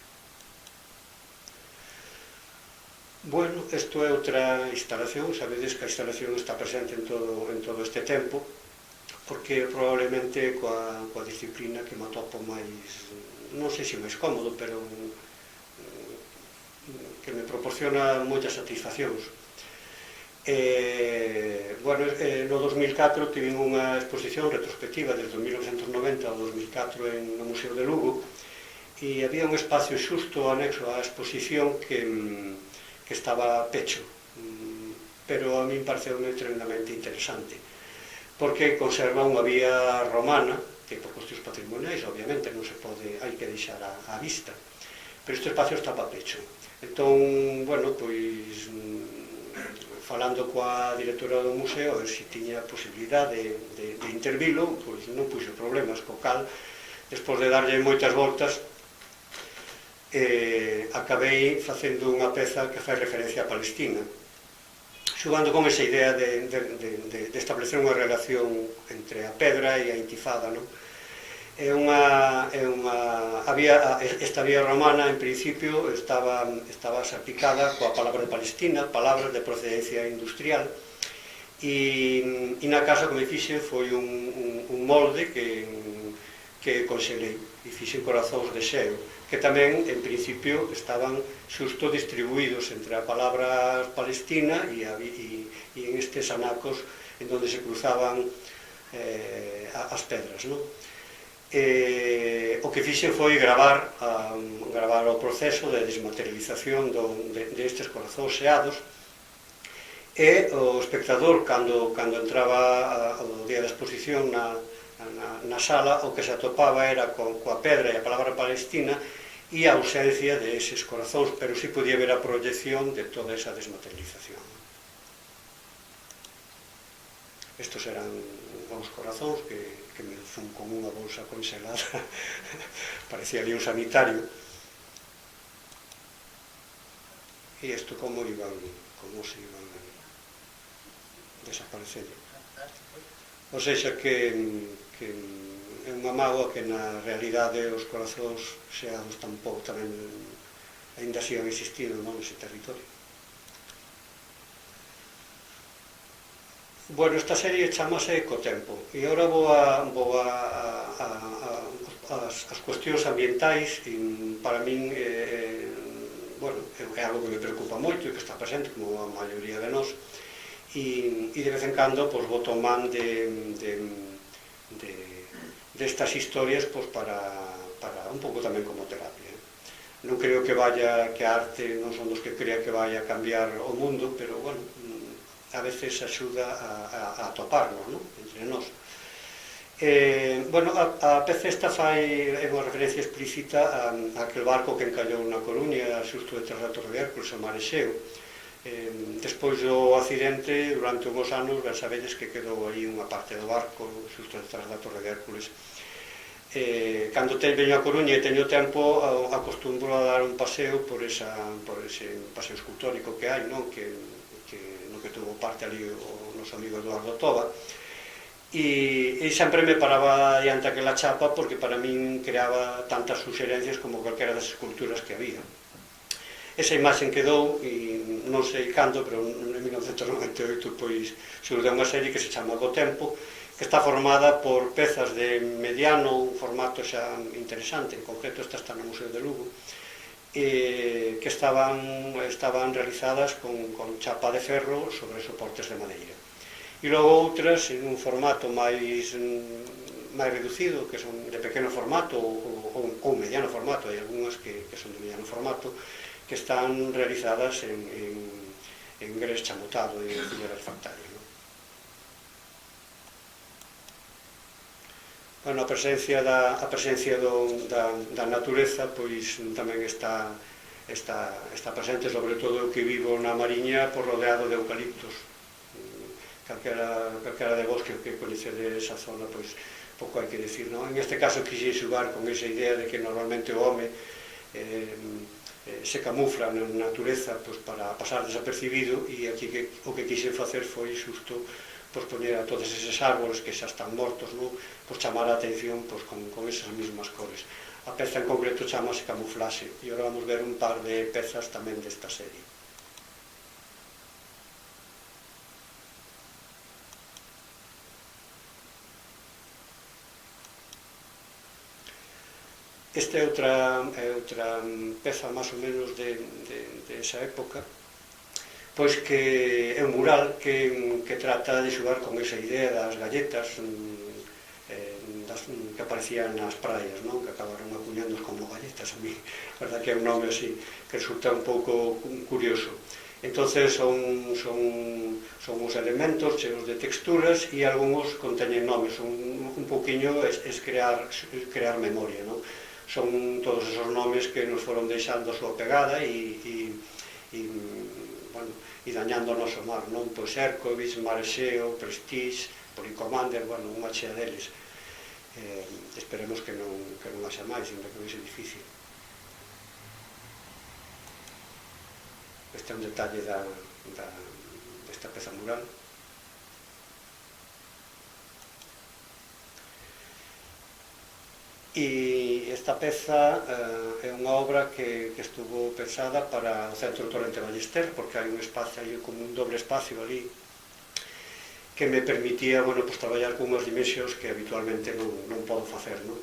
Bueno, isto é outra instalación, sabedes que a instalación está presente en todo este tempo, porque probablemente coa disciplina que me atopo máis, non sei se máis cómodo, pero que me proporciona moitas satisfaccións. Bueno, no 2004 tive unha exposición retrospectiva desde 1990 ao 2004 no Museo de Lugo, e había un espacio xusto anexo á exposición que estaba pecho, pero a min pareceume tremendamente interesante, porque conserva unha vía romana, que por cuestións patrimoniais, obviamente, non se pode, hai que deixar á vista, pero este espacio estaba pecho. Entón, bueno, pois, falando coa directora do museo, a ver se tiña posibilidade de intervilo, pois non puxo problemas, co cal, despois de darlle moitas voltas, acabei facendo unha peza que fai referencia a Palestina, xogando con esa idea de establecer unha relación entre a pedra e a intifada, non? Esta vía romana, en principio, estaba salpicada coa palabra de Palestina, palabras de procedencia industrial, e na casa que me fixen foi un molde que conxelei, e fixen corazóns de xeo, que tamén, en principio, estaban xusto distribuídos entre a palabra Palestina e en estes anacos en donde se cruzaban as pedras, non? O que fixen foi gravar o proceso de desmaterialización destes corazóns xeados, e o espectador, cando entraba o día da exposición na sala, o que se atopaba era coa pedra e a palabra Palestina e a ausencia de eses corazóns, pero si podía ver a proyección de toda esa desmaterialización. Estos eran uns corazóns que me fun con unha bolsa conxelada, parecía ali un sanitario, e isto como se iban desaparecendo. O seja que é unha mágoa que na realidade os corazóns xeados tampouco tamén ainda sigan existindo nese territorio. Bueno, esta serie chamase Ecotempo, e agora vou as cuestións ambientais. Para min bueno, é algo que me preocupa moito e que está presente como a maioría de nós, e de vez en cando boto man destas historias para un pouco tamén como terapia. Non creo que a arte non son dos que crea que vaya a cambiar o mundo, pero bueno, a veces axuda a toparnos, non? Entre nós. Bueno, a peza esta fai unha referencia explícita a aquel barco que encallou na Coruña xusto detrás da Torre de Hércules, o Mar Exeo. Despois do accidente, durante unhos anos, ben sabedes que quedou aí unha parte do barco xusto detrás da Torre de Hércules. Cando veño a Coruña e teño tempo, acostumbro a dar un paseo por ese paseo escultórico que hai, non? Que no que tuvo parte ali o noso amigo Eduardo Toba, e sempre me paraba diante aquela chapa porque para min creaba tantas suxerencias como calquera das esculturas que había. Esa imaxe quedou, e non sei cando, pero en 1998 pois xurdeu unha serie que se chama Do Tempo, que está formada por pezas de mediano, un formato xa interesante, en concreto esta está no Museo de Lugo, que estaban realizadas con chapa de ferro sobre soportes de madeira. E logo outras en un formato máis reducido, que son de pequeno formato ou mediano formato, hai algunhas que son de mediano formato, que están realizadas en gres chamutado e arcilla refractaria. Bueno, a presencia da natureza pois tamén está presente, sobre todo o que vivo na Mariña, por rodeado de eucaliptos. Calquera de vos que coñecede esa zona, pois pouco hai que decir, non? En este caso quixi xugar con esa idea de que normalmente o home se camufla na natureza pois, para pasar desapercibido, e aquí o que quixen facer foi xusto pois, poñer a todos eses árboles que xa están mortos, non? Pois chamar a atención pois, con esas mismas cores. A peza en concreto chamase Camuflaxe, e agora vamos ver un par de pezas tamén desta serie. Esta é outra peza máis ou menos de esa época, pois que é un mural que trata de xogar con esa idea das galletas que aparecían nas praias, non? Que acabaron acuñándonos como galletas. A mí, a verdad que é un nome así que resulta un pouco curioso. Entonces son os elementos cheos de texturas e algúns conteñen nomes, un pouquiño es crear memoria, non? Son todos esos nomes que nos foron deixando a súa pegada e dañando o noso mar, non? Pois Hércovis, Marexeo, Prestige, Policomander, bueno, unha chea deles. Esperemos que non haxa máis, ainda que hoxe é difícil. Este é un detalle desta peza mural. E esta peza é unha obra que estuvo pensada para o Centro Torrente Ballester, porque hai un espacio, hai como un doble espacio ali que me permitía, bueno, pues, traballar con unhas dimensións que habitualmente non podo facer, non?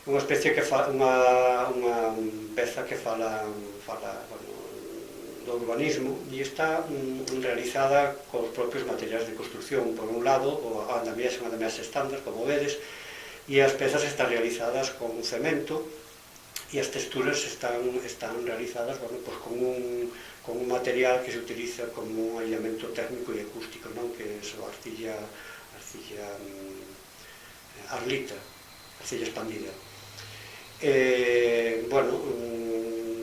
Unha especie unha peza que fala bueno, do urbanismo, e está realizada cos propios materiais de construcción. Por un lado, o andamiaxe é un andamiaxe estándar, como vedes, e as pezas están realizadas con cemento, e as texturas están realizadas, bueno, pues, con un material que se utiliza como un aillamento térmico e acústico, non? Que é a arcilla arlita, arcilla expandida. Bueno,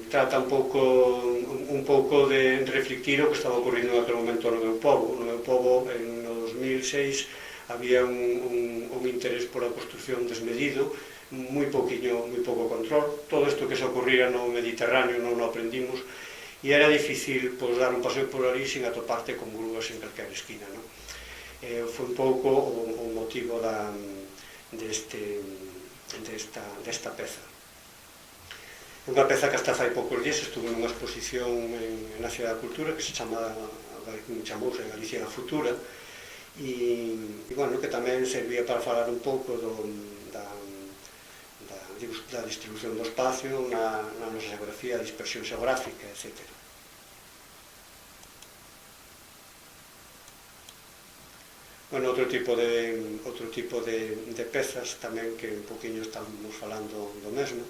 trata un pouco de reflectir o que estaba ocurrindo en aquel momento no meu pobo. No meu pobo, en 2006, había un interés pola construcción desmedido, moi pouco control. Todo isto que se ocurría no Mediterráneo non o aprendimos, e era difícil pois, dar un paseo por ali sin atoparte con grúas en calquera esquina, non? Foi un pouco o motivo desta peza. Unha peza que hasta fai poucos días estuve nunha exposición na Cidade da Cultura que se chamouse Galicia na Futura, e bueno, que tamén servía para falar un pouco da distribución do espacio na nosa xeografía, a dispersión xeográfica, etc. Bueno, outro tipo de pezas tamén que un poquinho estamos falando do mesmo,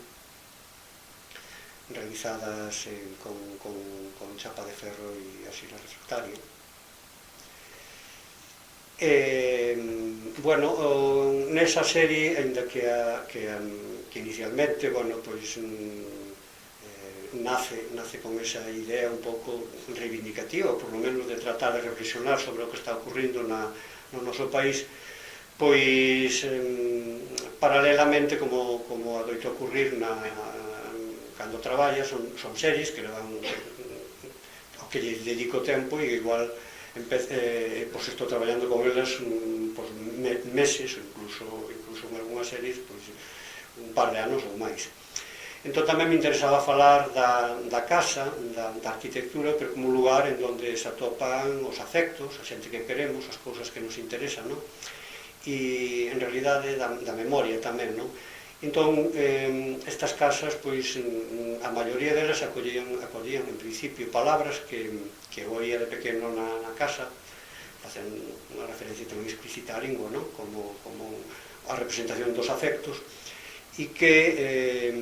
realizadas con chapa de ferro e arcilla refractaria. Bueno, nesa serie, ainda que inicialmente, bueno, pois nace con esa idea un pouco reivindicativa, por lo menos de tratar de reflexionar sobre o que está ocurrindo no noso país, pois paralelamente, como adoito ocurrir cando traballa, son series que levan o que lle dedico tempo, e igual pois estou traballando con elas meses, incluso en algunhas series un par de anos ou máis. Entón tamén me interesaba falar da casa, da arquitectura, pero como un lugar en donde se atopan os afectos, a xente que queremos, as cousas que nos interesan, non? E en realidade da memoria tamén, non? Entón, estas casas, pois, a maioría delas acollían en principio palabras que oía de pequeno na casa, facen unha referencia tamén explícita á lingua, non? Como a representación dos afectos, e que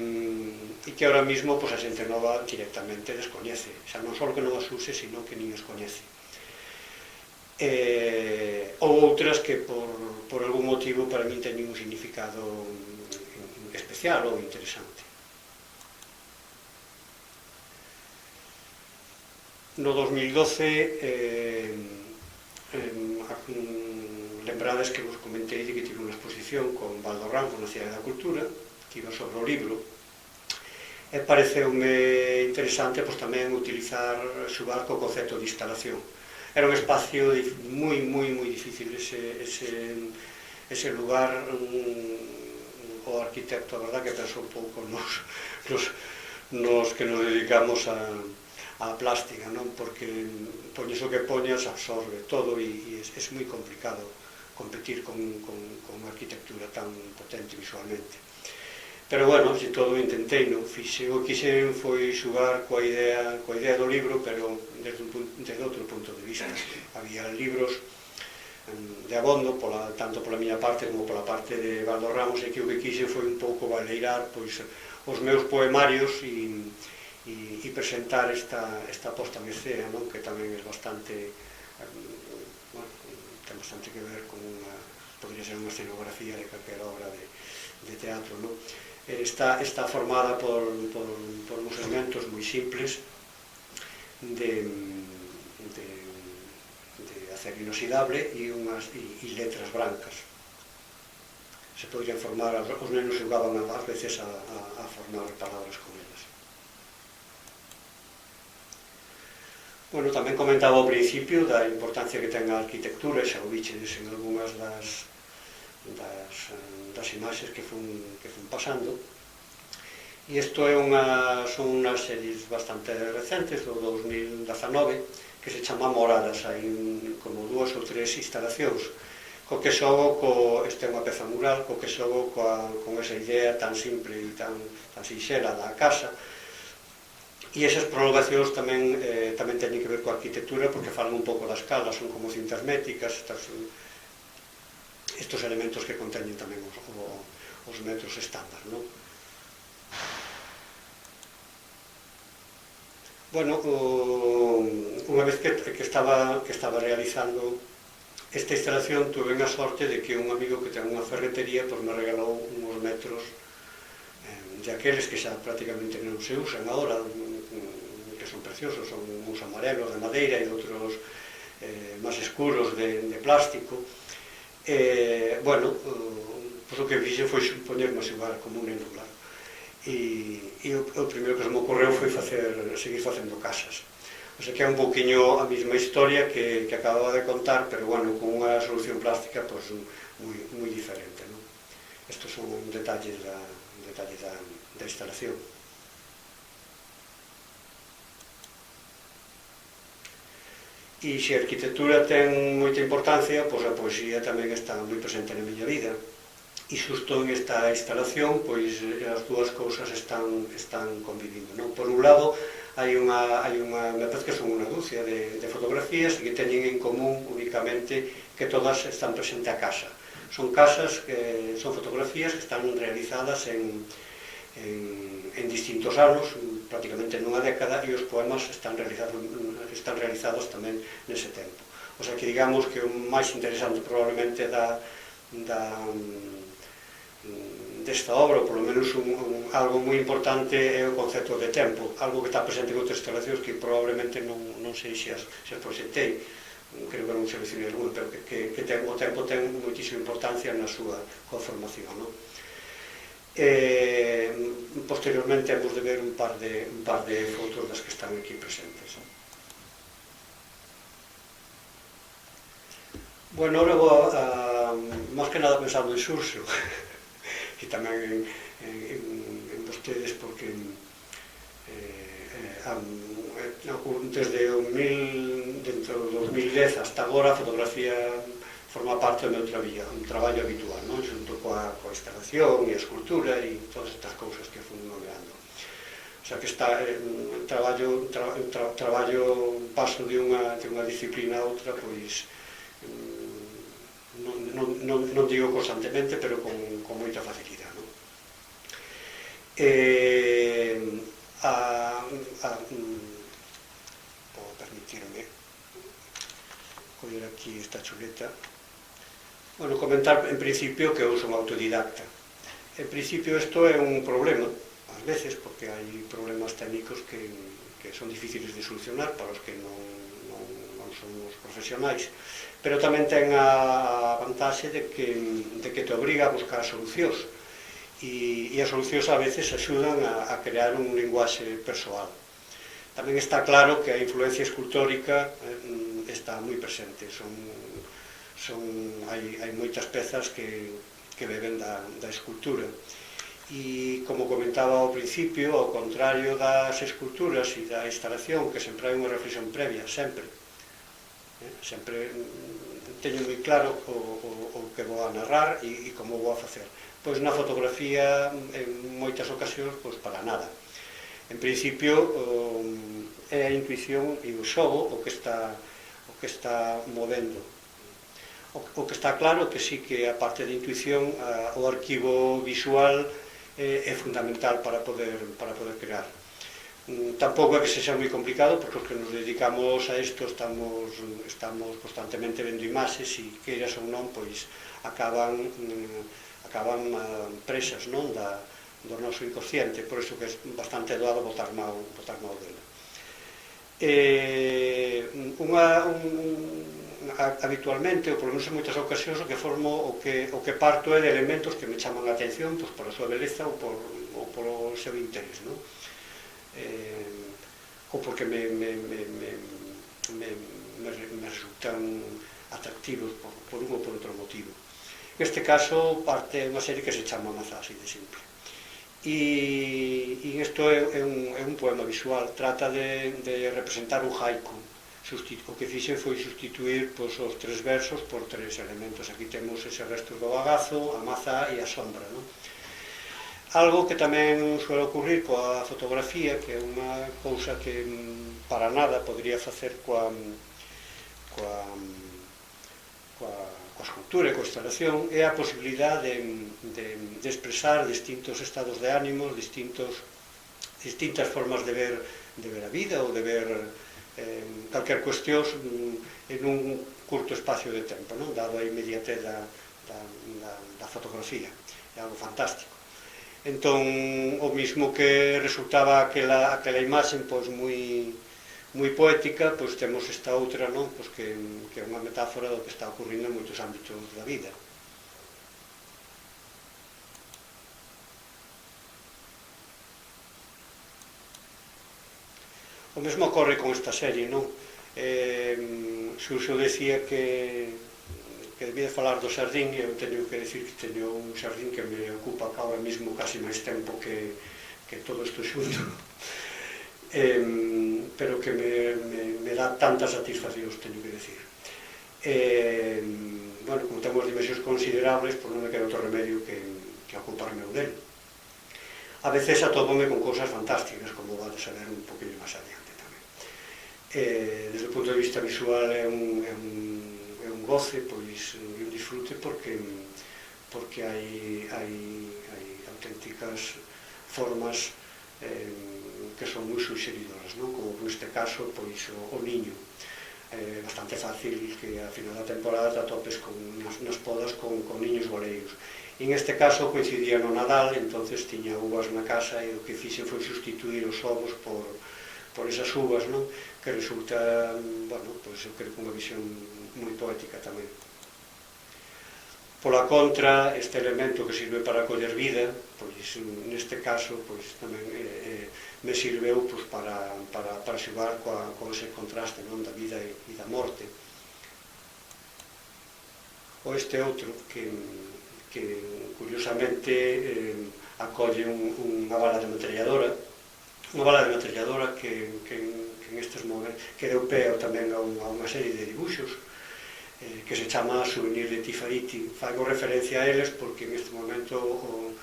ahora mismo a xente nova directamente descoñece, xa non só que non as use, sino que nin os coñece. Ou outras que por algún motivo para min teñen un significado especial ou interesante. No 2012 lembrades que vos comentei de que tive unha exposición con Baldo Ramos na Cidade da Cultura, que iba sobre o libro, e pareceume interesante tamén utilizar, xogar co concepto de instalación. Era un espacio moi difícil ese lugar. O arquitecto, a verdad, que pensou un pouco nos que nos dedicamos á plástica, non? Porque poñes o que poñas, absorbe todo e é moi complicado competir con unha arquitectura tan potente visualmente. Pero, bueno, se todo intentei, non? O que quixen foi xogar coa idea do libro, pero desde outro punto de vista. Había libros de abondo, tanto pola miña parte como pola parte de Baldo Ramos, e que o que quixen foi un pouco baleirar os meus poemarios e presentar esta posta en escena, que tamén é bastante, ten bastante que ver con podría ser unha escenografía de calquera obra de teatro. Está formada por uns elementos moi simples de acero inoxidable e letras brancas. Se podrían formar, os nenos xogaban ás veces a formar palabras con elas. Bueno, tamén comentaba ao principio da importancia que ten a arquitectura, xa o vichedes en algunhas das imaxes que fun pasando. E isto son unhas series bastante recentes, do 2019, que se chama Moradas. Hai como 2 ou 3 instalacións co que xogo, esta é unha peza mural, co que xogo con esa idea tan simple e tan sinxela da casa. E esas prolongacións tamén teñen que ver coa arquitectura, porque falan un pouco da escala, son como cintas métricas, estos elementos que conteñen tamén os metros estándar, non? Bueno, unha vez que estaba realizando esta instalación, tuve a sorte de que un amigo que ten unha ferretería me regalou uns metros de aqueles que xa prácticamente non se usan agora, que son preciosos, son uns amarelos de madeira e outros máis escuros de plástico. Bueno, o que fixe foi poñerme a xogar como un neno, claro. E o primeiro que se me ocorreu foi seguir facendo casas. O sea que é un pouquiño a mesma historia que acababa de contar, pero, bueno, con unha solución plástica moi diferente, non? Estos son detalles da instalación. E se a arquitectura ten moita importancia, pois a poesía tamén está moi presente na miña vida. E xusto en esta instalación, pois as dúas cousas están convivindo, non? Por un lado, me parece que son unha dúcia de fotografías que teñen en común únicamente que todas están presentes a casa. Son fotografías que están realizadas en distintos anos, prácticamente nunha década, e os poemas están realizados tamén nese tempo. O sea que digamos que o máis interesante probablemente desta obra, ou polo menos algo moi importante, é o concepto de tempo, algo que está presente en outras instalacións que probablemente non sei se as proxectei, creo que non seleccionei alguna, pero que o tempo ten moitísima importancia na súa conformación, non? Posteriormente hemos de ver un par de fotos das que están aquí presentes. Bueno, ahora vou máis que nada pensando en Xurxo e tamén en vostedes, porque desde dentro do 2010 hasta agora a fotografía forma parte do meu traballo habitual, non? Xunto coa instalación e a escultura e todas estas cousas que fui nomeando. O sea que está traballo paso de unha disciplina a outra, pois non digo constantemente, pero con moita facilidade, non? Podo permitirme coller aquí esta chuleta. Bueno, comentar en principio que eu son autodidacta. En principio isto é un problema, ás veces, porque hai problemas técnicos que son difíciles de solucionar para os que non somos profesionais, pero tamén ten a vantaxe de que te obriga a buscar solucións, e as solucións a veces axudan a crear un linguaxe persoal. Tamén está claro que a influencia escultórica está moi presente, hai moitas pezas que beben da escultura, e como comentaba ao principio, ao contrario das esculturas e da instalación, que sempre hai unha reflexión previa, sempre teño moi claro o que vou a narrar e como vou a facer. Pois na fotografía, en moitas ocasións, pois para nada. En principio, é a intuición e o xogo o que está movendo. O que está claro que sí que a parte de intuición, o arquivo visual é fundamental para poder crear. Tampouco é que sexa moi complicado, porque os que nos dedicamos a isto estamos constantemente vendo imaxes e queiras ou non, pois acaban presas, non, do noso inconsciente, por iso que é bastante doado botar mal dela. Habitualmente, ou por menos en moitas ocasións, o que parto é de elementos que me chaman a atención, pois pola súa beleza ou polo seu interés, non? Ou porque me resultan atractivos por un ou por outro motivo. Neste caso parte unha serie que se chama Mazá, así de simple. E isto é un poema visual, trata de representar un haiku. O que fixen foi sustituir os 3 versos por 3 elementos. Aquí temos ese resto do bagazo, a mazá e a sombra, non? Algo que tamén suele ocurrir coa fotografía, que é unha cousa que para nada podría facer coa escultura e coa instalación, é a posibilidade de expresar distintos estados de ánimo, distintas formas de ver a vida ou de ver calquer cuestión en un curto espacio de tempo, non? Dado a inmediatez da fotografía. É algo fantástico. Entón, o mismo que resultaba aquela imaxe pois moi poética, pois temos esta outra, non? Pois que é unha metáfora do que está ocurrindo en moitos ámbitos da vida. O mesmo ocorre con esta serie, non? Xurxo decía que debía falar do xardín, e eu teño que decir que teño un xardín que me ocupa ahora mismo casi máis tempo que todo isto xunto, pero que me dá tantas satisfaccións, teño que decir. Bueno, como temos dimensións considerables, pois non me queda outro remedio que ocuparme dele. A veces atópome con cousas fantásticas, como vade saber un poquinho máis adiante tamén. Desde o punto de vista visual é un goce, pois, e un disfrute, porque hai auténticas formas que son moi suxeridoras, non? Como neste caso, pois, o niño. É bastante fácil que a final da temporada te atopes nas podas con niños boleiros. E neste caso coincidía no Nadal, entonces tiña uvas na casa, e o que fixen foi sustituir os ovos por esas uvas, non? Que resulta, bueno, pois eu creo que unha visión moi poética tamén. Pola contra, este elemento que sirve para coller vida, pois neste caso pois tamén me sirveu pois para xogar con ese contraste, non, da vida e da morte. ou este outro que curiosamente acolle unha bala de metralladora que en estes momentos que deu pé tamén a unha serie de dibuixos que se chama Souvenir de Tifariti. Fago referencia a eles porque en este momento o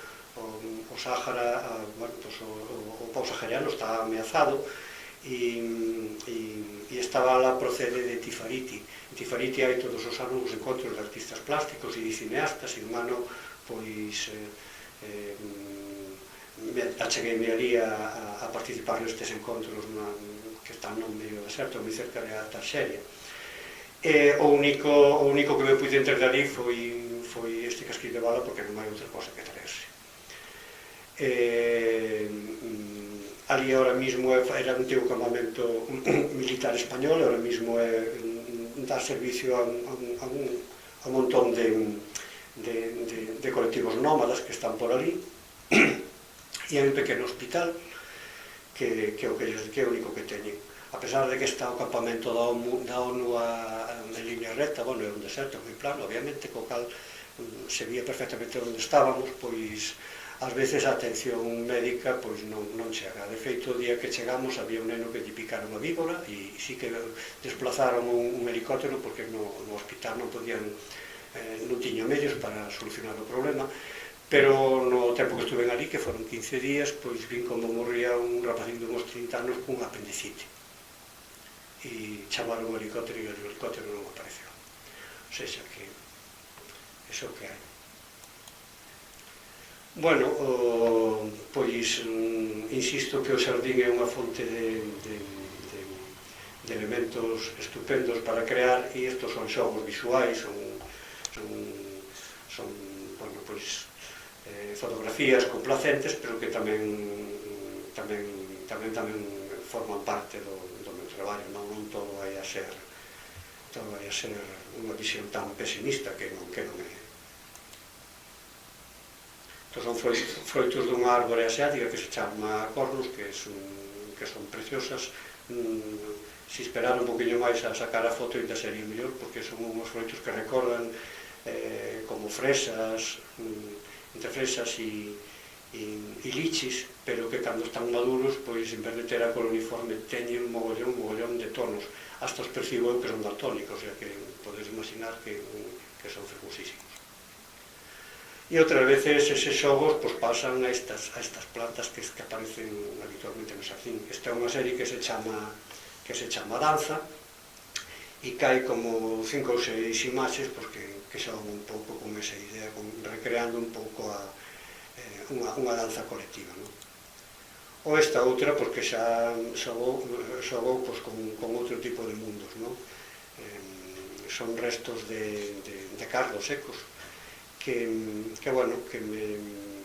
Sáhara, o pau sahariano está ameazado e esta bala procede de Tifariti. En Tifariti hai todos os anos os encontros de artistas plásticos e de cineastas, e un ano pois achegueime ali a participar nestes encontros que están no medio deserto, moi cerca de Arxelia. O único que me pude entrar de ali foi este casquillo de bala, porque non hai outra cosa que traerse. Ali ahora mismo era un antigo campamento militar español, ahora mismo dá servicio a un montón de colectivos nómadas que están por ali, e hai un pequeno hospital que é o único que teñen. A pesar de que está o campamento da ONU en línea recta, bueno, é un deserto moi plano, obviamente, co cal se vía perfectamente onde estábamos, pois ás veces a atención médica pois non chega. De feito, o día que chegamos había un neno que lle picara unha víbora e sí que desplazaron un helicóptero porque no hospital non tiña medios para solucionar o problema, pero no tempo que estuve ali, que foron 15 días, pois vin como morría un rapacín de uns 30 anos cun apendicite. E chamaron o helicóptero e o helicóptero non apareceu. O sea que iso que hai. Bueno, pois insisto que o xardín é unha fonte de elementos estupendos para crear, e estos son xogos visuais, son bueno, pois fotografías complacentes, pero que tamén forman parte do meu traballo. Non todo vai a ser unha visión tan pesimista que non é. Son froitos dunha árbore asiática que se chama cornus, que son preciosas. Se esperar un poquinho máis a sacar a foto ainda sería mellor, porque son uns froitos que recordan como fresas, entre fresas e lichis, pero que cando están maduros, pois en vez de ter a cor uniforme, teñen un mogollón de tonos. Hasta os percibo eu que son daltónicos, o sea que podes imaginar que son fermosísimos. E outras veces eses xogos pasan a estas plantas que aparecen habitualmente no xardín. Esta é unha serie que se chama Danza, e cae como 5 ou 6 imaxes que xogan un pouco con esa idea, recreando un pouco unha danza colectiva. Ou esta outra, porque xa xogou con outro tipo de mundos. Son restos de cardos secos que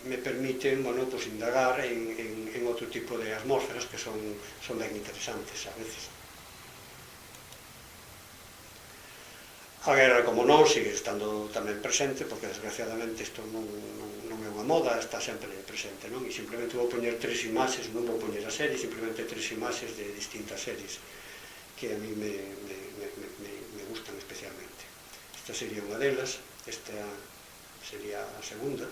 me permiten indagar en outro tipo de atmósferas que son ben interesantes a veces. A guerra, como non, sigue estando tamén presente, porque desgraciadamente isto non é unha moda, está sempre presente, non? E simplemente vou poñer 3 imaxes, non vou poñer a serie, simplemente 3 imaxes de distintas series que a mí me gustan especialmente. Esta sería unha delas, esta sería a segunda,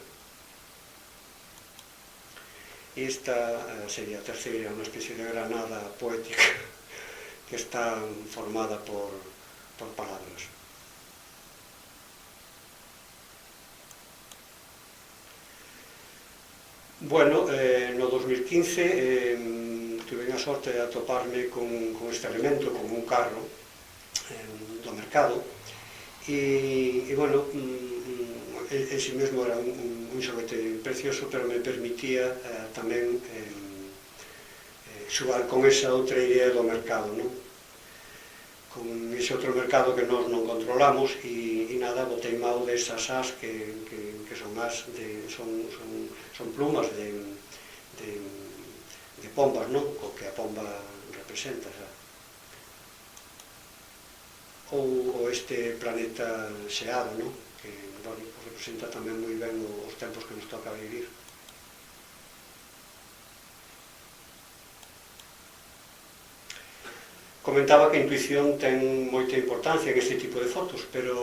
e esta sería a terceira, unha especie de granada poética que está formada por palabras. Bueno, no 2015 tuve a sorte de atoparme con este elemento, con un carro do mercado, e bueno, en si mesmo era un xoguete precioso, pero me permitía tamén xogar con esa outra idea do mercado, con ese outro mercado que nós non controlamos, e nada, botei mao desas as que son plumas de pombas, co que a pomba representa, ou este planeta xeado, que representa tamén moi ben os tempos que nos toca vivir. Comentaba que a intuición ten moita importancia en este tipo de fotos, pero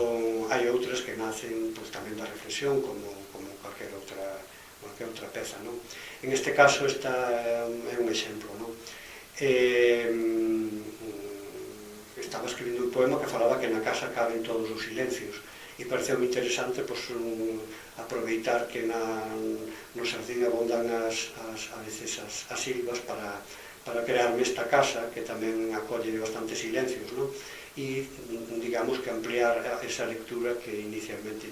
hai outras que nacen pues, tamén da reflexión, como cualquier outra peza, non? En este caso, esta é un exemplo, non? Estaba escribindo un poema que falaba que na casa caben todos os silencios, e pareceu interesante pues, aproveitar que no xardín abondan a veces as silvas para crearme esta casa que tamén acolle bastante silencios, non? E, digamos, que ampliar esa lectura que inicialmente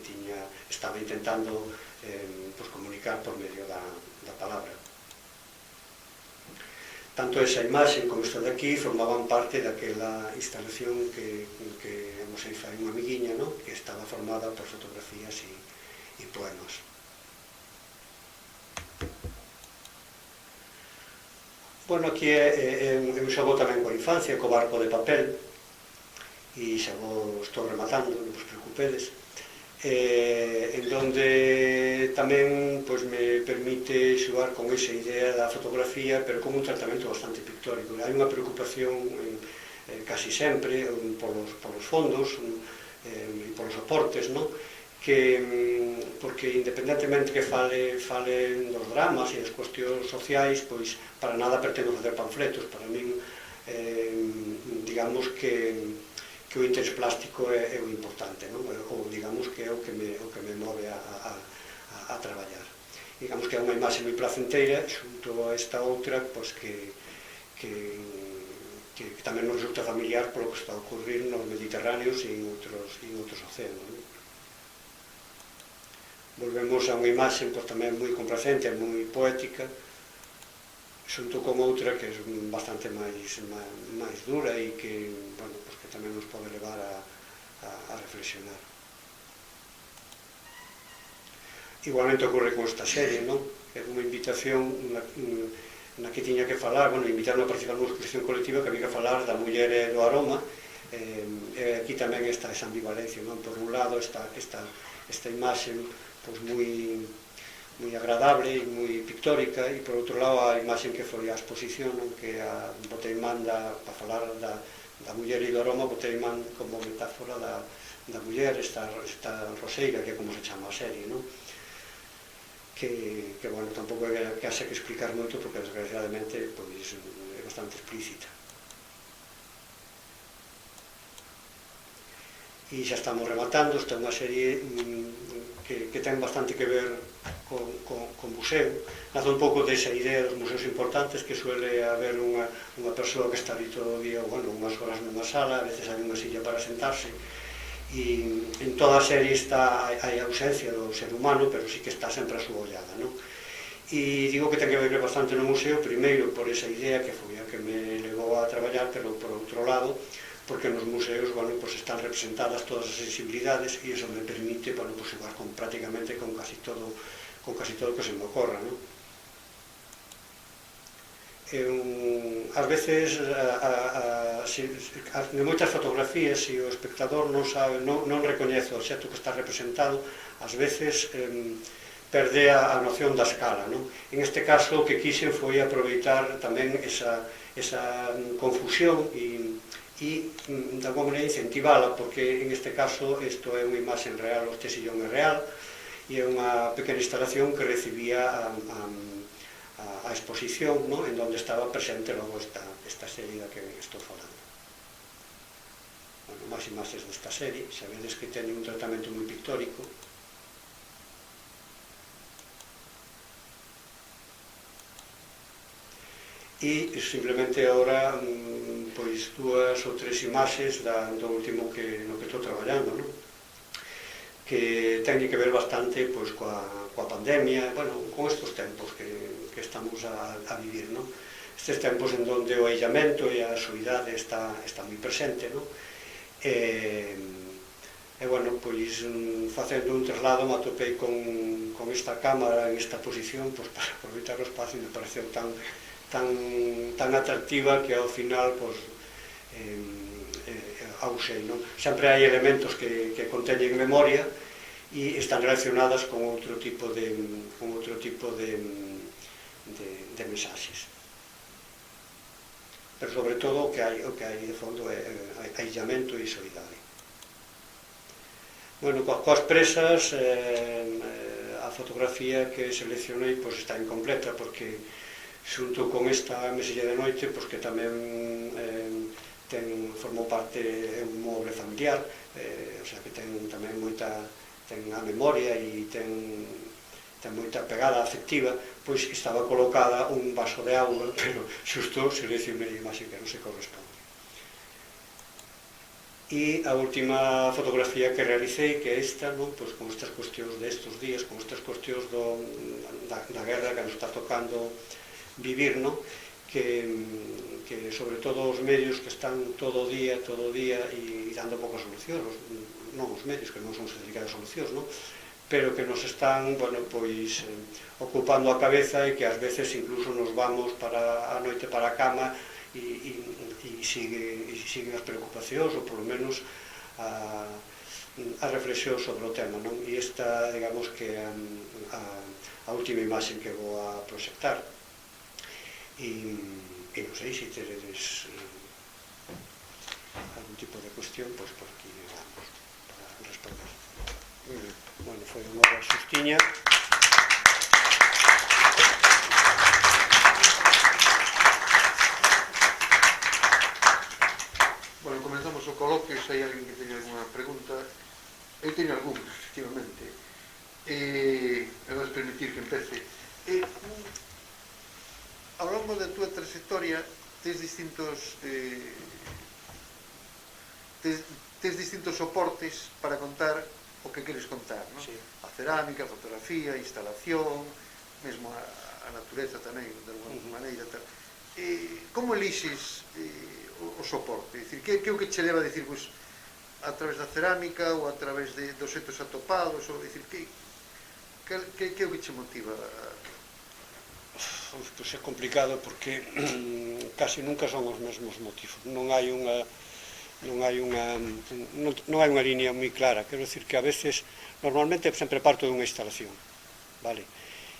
estaba intentando pues, comunicar por medio da palabra. Tanto esa imaxe como esta de aquí formaban parte daquela instalación que amosei fai unha amiguiña, non? Que estaba formada por fotografías e poemas. Bueno, aquí é un xogo tamén coa infancia, co barco de papel, e xa vos estou rematando, non vos preocupedes, en donde tamén me permite xogar con esa idea da fotografía, pero con un tratamento bastante pictórico. Hai unha preocupación casi sempre polos fondos e polos soportes, non? Porque independentemente que falen dos dramas e das cuestións sociais, pois para nada pretendo facer panfletos. Para min, digamos que o interés plástico é o importante, non? Ou digamos que é o que me move a traballar. Digamos que é unha imaxe moi placenteira xunto a esta outra, pois que tamén nos resulta familiar polo que está a ocurrir nos Mediterráneos e en outros océanos, non? Volvemos a unha imaxe tamén moi complacente, moi poética, xunto con outra que é bastante máis dura e que tamén nos pode levar a reflexionar. Igualmente ocorre con esta serie, non? É unha invitación na que tiña que falar, invitaron a participar nunha exposición colectiva que había que falar da muller e do aroma, e aquí tamén está esa ambivalencia, non? Por un lado esta imaxe moi agradable e moi pictórica, e por outro lado a imaxe que foi a exposición, que a Boteimán para falar da muller e do aroma, Boteimán como metáfora da muller, esta roseira, que é como se chama a serie, non? Que bueno, tampouco é que haxa que explicar moito, porque desgraciadamente é bastante explícita. E xa estamos rematando. Esta é unha serie que ten bastante que ver con museo. Nace un pouco desa idea dos museos importantes, que suele haber unha persoa que está ali todo o día, unhas horas nunha sala, a veces hai unha silla para sentarse, e en toda a serie hai a ausencia do ser humano, pero sí que está sempre a súa ollada, non? E digo que ten que ver bastante no museo, primeiro por esa idea que foi a que me levou a traballar, pero por outro lado porque nos museos están representadas todas as sensibilidades, e iso me permite xogar prácticamente con casi todo que se me ocorra, non? Ás veces, en moitas fotografías, se o espectador non recoñece o obxecto que está representado, ás veces perde a noción da escala, non? En este caso, o que quixen foi aproveitar tamén esa confusión e de alguma maneira incentivala, porque en este caso isto é unha imaxe real, este sillón é real, e é unha pequena instalación que recibía a exposición, en donde estaba presente logo esta serie da que estou falando. Máis imaxes desta serie, xa vedes que ten un tratamento moi pictórico. E simplemente agora dúas ou tres imaxes do último no que estou traballando, que ten que ver bastante coa pandemia, con estes tempos que estamos a vivir, estes tempos en donde o aillamento e a soidade está moi presente, facendo un traslado me atopei con esta cámara en esta posición para aproveitar o espacio, e me pareceu tan atractiva que ao final a usei. Sempre hai elementos que conteñen memoria e están relacionadas con outro tipo de mensaxes. pero sobre todo o que hai de fondo é aillamento e solidade. Bueno, coas presas, a fotografía que seleccionei pois está incompleta, porque xunto con esta mesilla de noite, pois que tamén formou parte, é un moble familiar, o sea que ten tamén moita, ten a memoria e ten moita pegada afectiva, pois estaba colocada un vaso de auga, pero xusto seleccionei a imaxe que non se corresponde. E a última fotografía que realicei, que é esta, pois con estas cuestións destes días, con estas cuestións da guerra que nos está tocando vivir, que sobre todo os medios que están todo o día e dando poucas solucións, non os medios que non son se dedican a solucións, pero que nos están, pois, ocupando a cabeza e que ás veces incluso nos vamos a noite para a cama e siguen as preocupacións ou polo menos a reflexión sobre o tema, e esta, digamos, que é a última imaxe que vou a proxectar. E non sei se teredes algún tipo de cuestión, pois por aquí vamos para responder. Bueno, foi unha boa xustiña. Bueno, comenzamos o coloquio, se hai alguén que teña alguna pregunta. Eu teño algún, efectivamente. Me vas permitir que empece. Ao longo da túa trayectoria tes distintos soportes para contar o que queres contar, non? Sí. A cerámica, a fotografía, a instalación, mesmo a natureza tamén, de alguma maneira. Como elixes o soporte? É dicir, que é o que che leva a dicir, pois, a través da cerámica ou a través dos xeitos atopados, ou dicir, que é o que che motiva a... Pois é complicado porque casi nunca son os mesmos motivos, non hai unha línea moi clara, quero dicir que a veces, normalmente sempre parto dunha instalación, vale?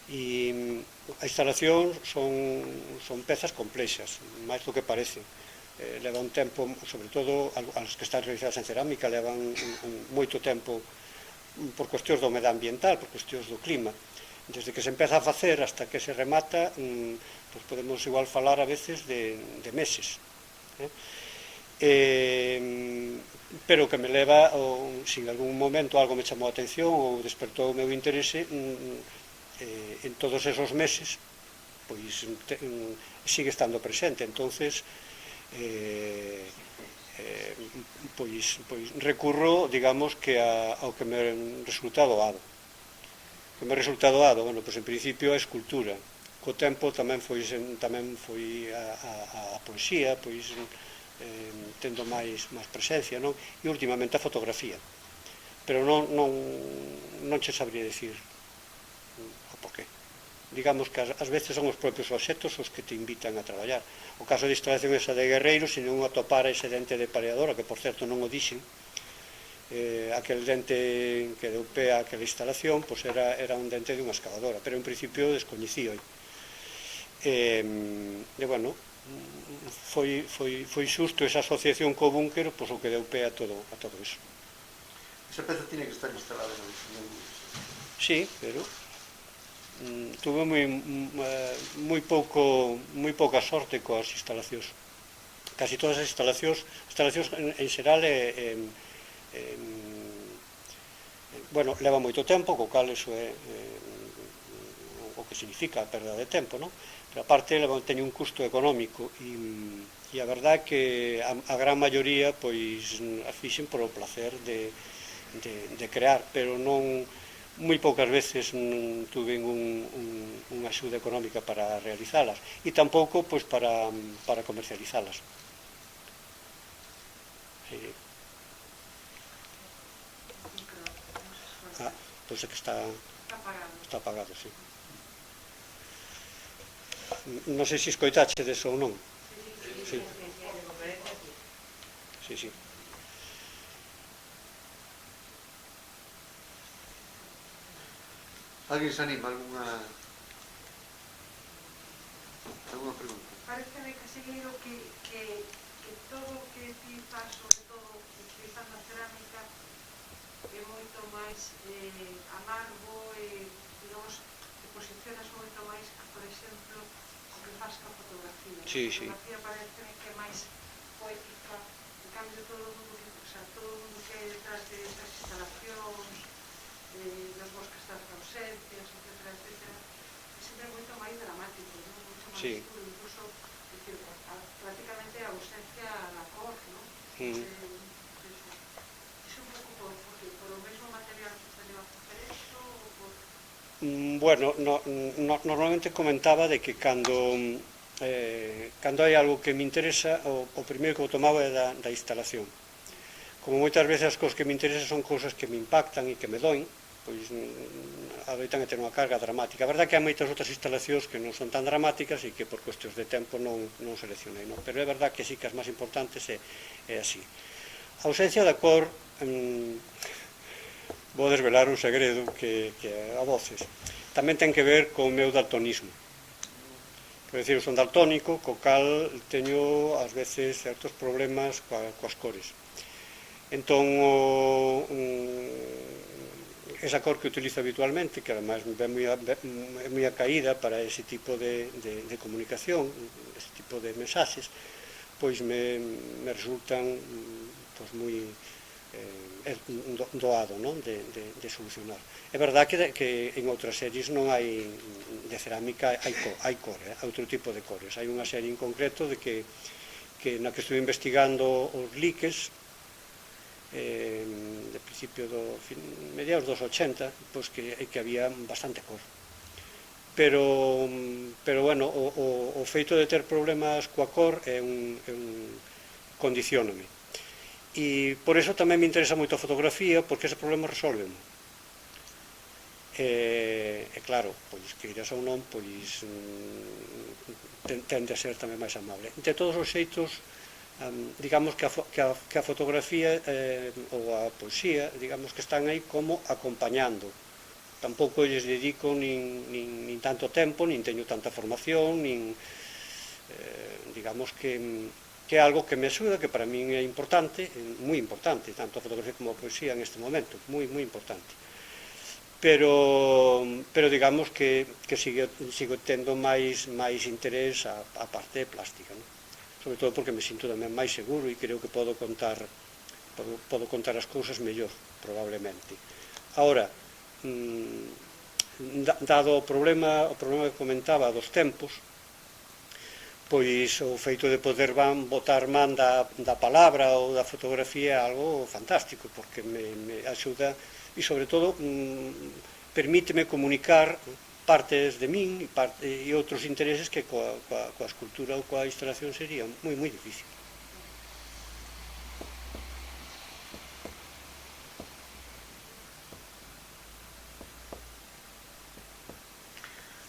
E a instalación son pezas complexas, máis do que parece, leva un tempo, sobre todo as que están realizadas en cerámica, levan moito tempo por cuestións do medio ambiental, por cuestións do clima. Desde que se empeza a facer hasta que se remata, pois podemos igual falar a veces de meses. Pero que me leva, se en algún momento algo me chamou a atención ou despertou o meu interese, en todos esos meses, pois sigue estando presente. Entonces, pois recurro, digamos, que ao que me resulta doado. Bueno, pois en principio a escultura. Co tempo tamén foi a poesía, pois tendo máis presencia, non? E últimamente a fotografía. Pero non che sabría dicir o porqué. Digamos que ás veces son os propios obxectos os que te invitan a traballar. O caso de instalación esa de Guerreiro, se non atopara ese dente de pareadora, que por certo non o dixen, aquel dente que deu pé a aquela instalación, pois era un dente dunha excavadora, pero en principio descoñecío. E, bueno, foi xusto esa asociación co búnker, pois o que deu pé a todo iso. Esa peza tiene que estar instalada en el... Sí, pero tuve moi pouca sorte coas instalacións. Casi todas as instalacións en xeral bueno, leva moito tempo, co cal iso é o que significa a perda de tempo, non? Pero aparte teño un custo económico e a verdade é que a gran maioría pois a fixen por o placer de crear, pero non, moi poucas veces tuve unha axuda económica para realizalas e tampouco pois para comercializalas. Pois é que está apagado, sí. Non sei se escoitachedes ou non. Sí. Sí. Alguén se anima alguna pregunta? pareceme, Casigueiro, que todo o que ti faz, sobre todo utilizando a cerámica, é moito máis amargo e, digamos, te posicionas moito máis que, por exemplo, o que faz ca fotografía. Sí, A sí. fotografía parece que é máis poética, en cambio todo o mundo que hai detrás de estas instalacións, dos bosques das ausencias, etcétera, etcétera, é sempre moito máis dramático, non? Moito máis duro, incluso prácticamente a ausencia da cor, non? Iso un pouco por o mesmo material que se leva a facer isto ou por... Bueno, normalmente comentaba de que cando hai algo que me interesa, o primeiro que eu tomaba é da instalación. Como moitas veces as cousas que me interesan son cousas que me impactan e que me doen, pois adoitan a ter unha carga dramática. A verdade que hai moitas outras instalacións que non son tan dramáticas e que por cuestións de tempo non seleccionei, non? Pero é verdade que sí que as máis importantes é así. A ausencia da cor, vou desvelar un segredo que a voces, tamén ten que ver co meu daltonismo. Quero dicir, eu son daltónico, co cal teño ás veces certos problemas coas cores. Entón, esa cor que utilizo habitualmente, que además é moi acaída para ese tipo de comunicación, ese tipo de mensaxes, pois me resultan moi doado, non? De solucionar. É verdade que en outras series non hai de cerámica, hai cor, outro tipo de cores. Hai unha serie en concreto de que na que estuve investigando os liques de principio mediados dos 80, pois que había bastante cor. Pero bueno, o feito de ter problemas coa cor é un condicióname. E por eso tamén me interesa moito a fotografía, porque ese problema resolve. E claro, pois que iras ou non, pois tende a ser tamén máis amable. De todos os xeitos, digamos que a fotografía ou a poesía, digamos que están aí como acompañando. Tampouco lles dedico nin tanto tempo, nin teño tanta formación, nin digamos que é algo que me axuda, que para min é importante, moi importante, tanto a fotografía como a poesía en este momento, moi importante. Pero digamos que sigo tendo máis interés a parte plástica, non? Sobre todo porque me sinto tamén máis seguro e creo que podo contar as cousas mellor, probablemente. Ahora, dado o problema que comentaba dos tempos, pois o feito de poder botar man da palabra ou da fotografía é algo fantástico, porque me axuda e, sobre todo, permíteme comunicar partes de min e outros intereses que coa escultura ou coa instalación sería moi difícil.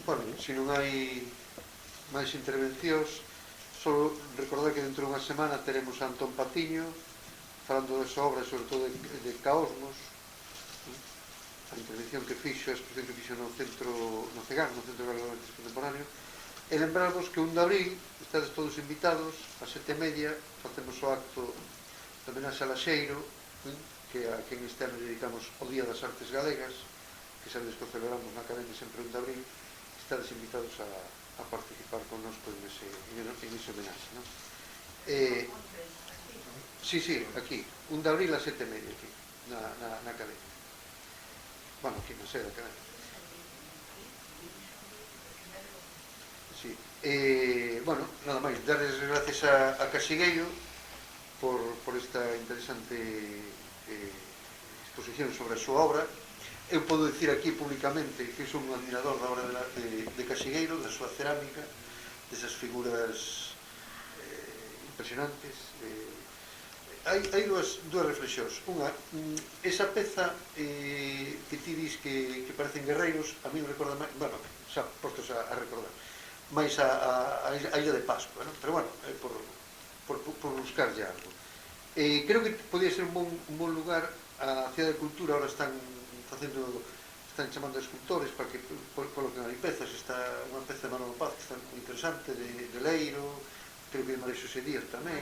Bueno, se non hai máis intervencións, só recordar que dentro dunha semana teremos a Antón Patiño falando desa obra, sobre todo de Caosmos, a intervención que fixo, a exposición que fixo no CEGAR, no Centro Galego de Arte Contemporáneo, e lembrarvos que 1 de abril estades todos invitados a 7:30, facemos o acto de homenaxe a Laxeiro, que a quen este ano dedicamos o Día das Artes Galegas, que sabedes que o celebramos na Academia sempre 1 de abril. Estades invitados a participar connosco en ese homenaxe, non? Sí, aquí, 1 de abril a 7:30, aquí, na Academia. Bueno, aquí na sede da Academia. Sí. Bueno, nada máis, darles gracias a Casigueiro por esta interesante exposición sobre a súa obra. Eu podo dicir aquí públicamente que son un admirador da obra de Casigueiro, da súa cerámica, desas figuras impresionantes. Hai dúas reflexións. Unha, esa peza que ti dis que parecen guerreiros, a mí me recorda máis, bueno, xa postos a recordar, máis a Illa de Pascua, non? Pero bueno, por buscarlle algo. Creo que podía ser un bon lugar. A Cidade de Cultura ahora está están chamando a escultores para que coloquen ali pezas. Está unha peza de Manolo Paz que está moi interesante, de Leiro, creo que de Mareixo Sedías tamén.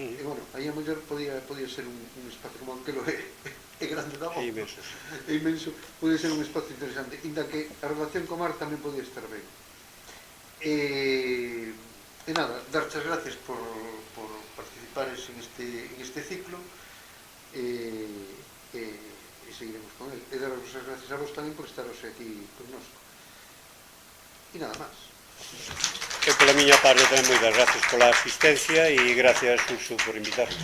E, bueno, aí a mellor podía ser un espacio como aquilo é grande da voz. É inmenso. Podía ser un espacio interesante, inda que a relación co mar tamén podía estar ben. E nada, darche as gracias por participares en este ciclo e seguiremos con el. E daros as gracias a vos tamén por estaros aquí connosco. E nada máis. Eu pola miña parte tamén moitas gracias pola asistencia e gracias, Urso, por invitarme.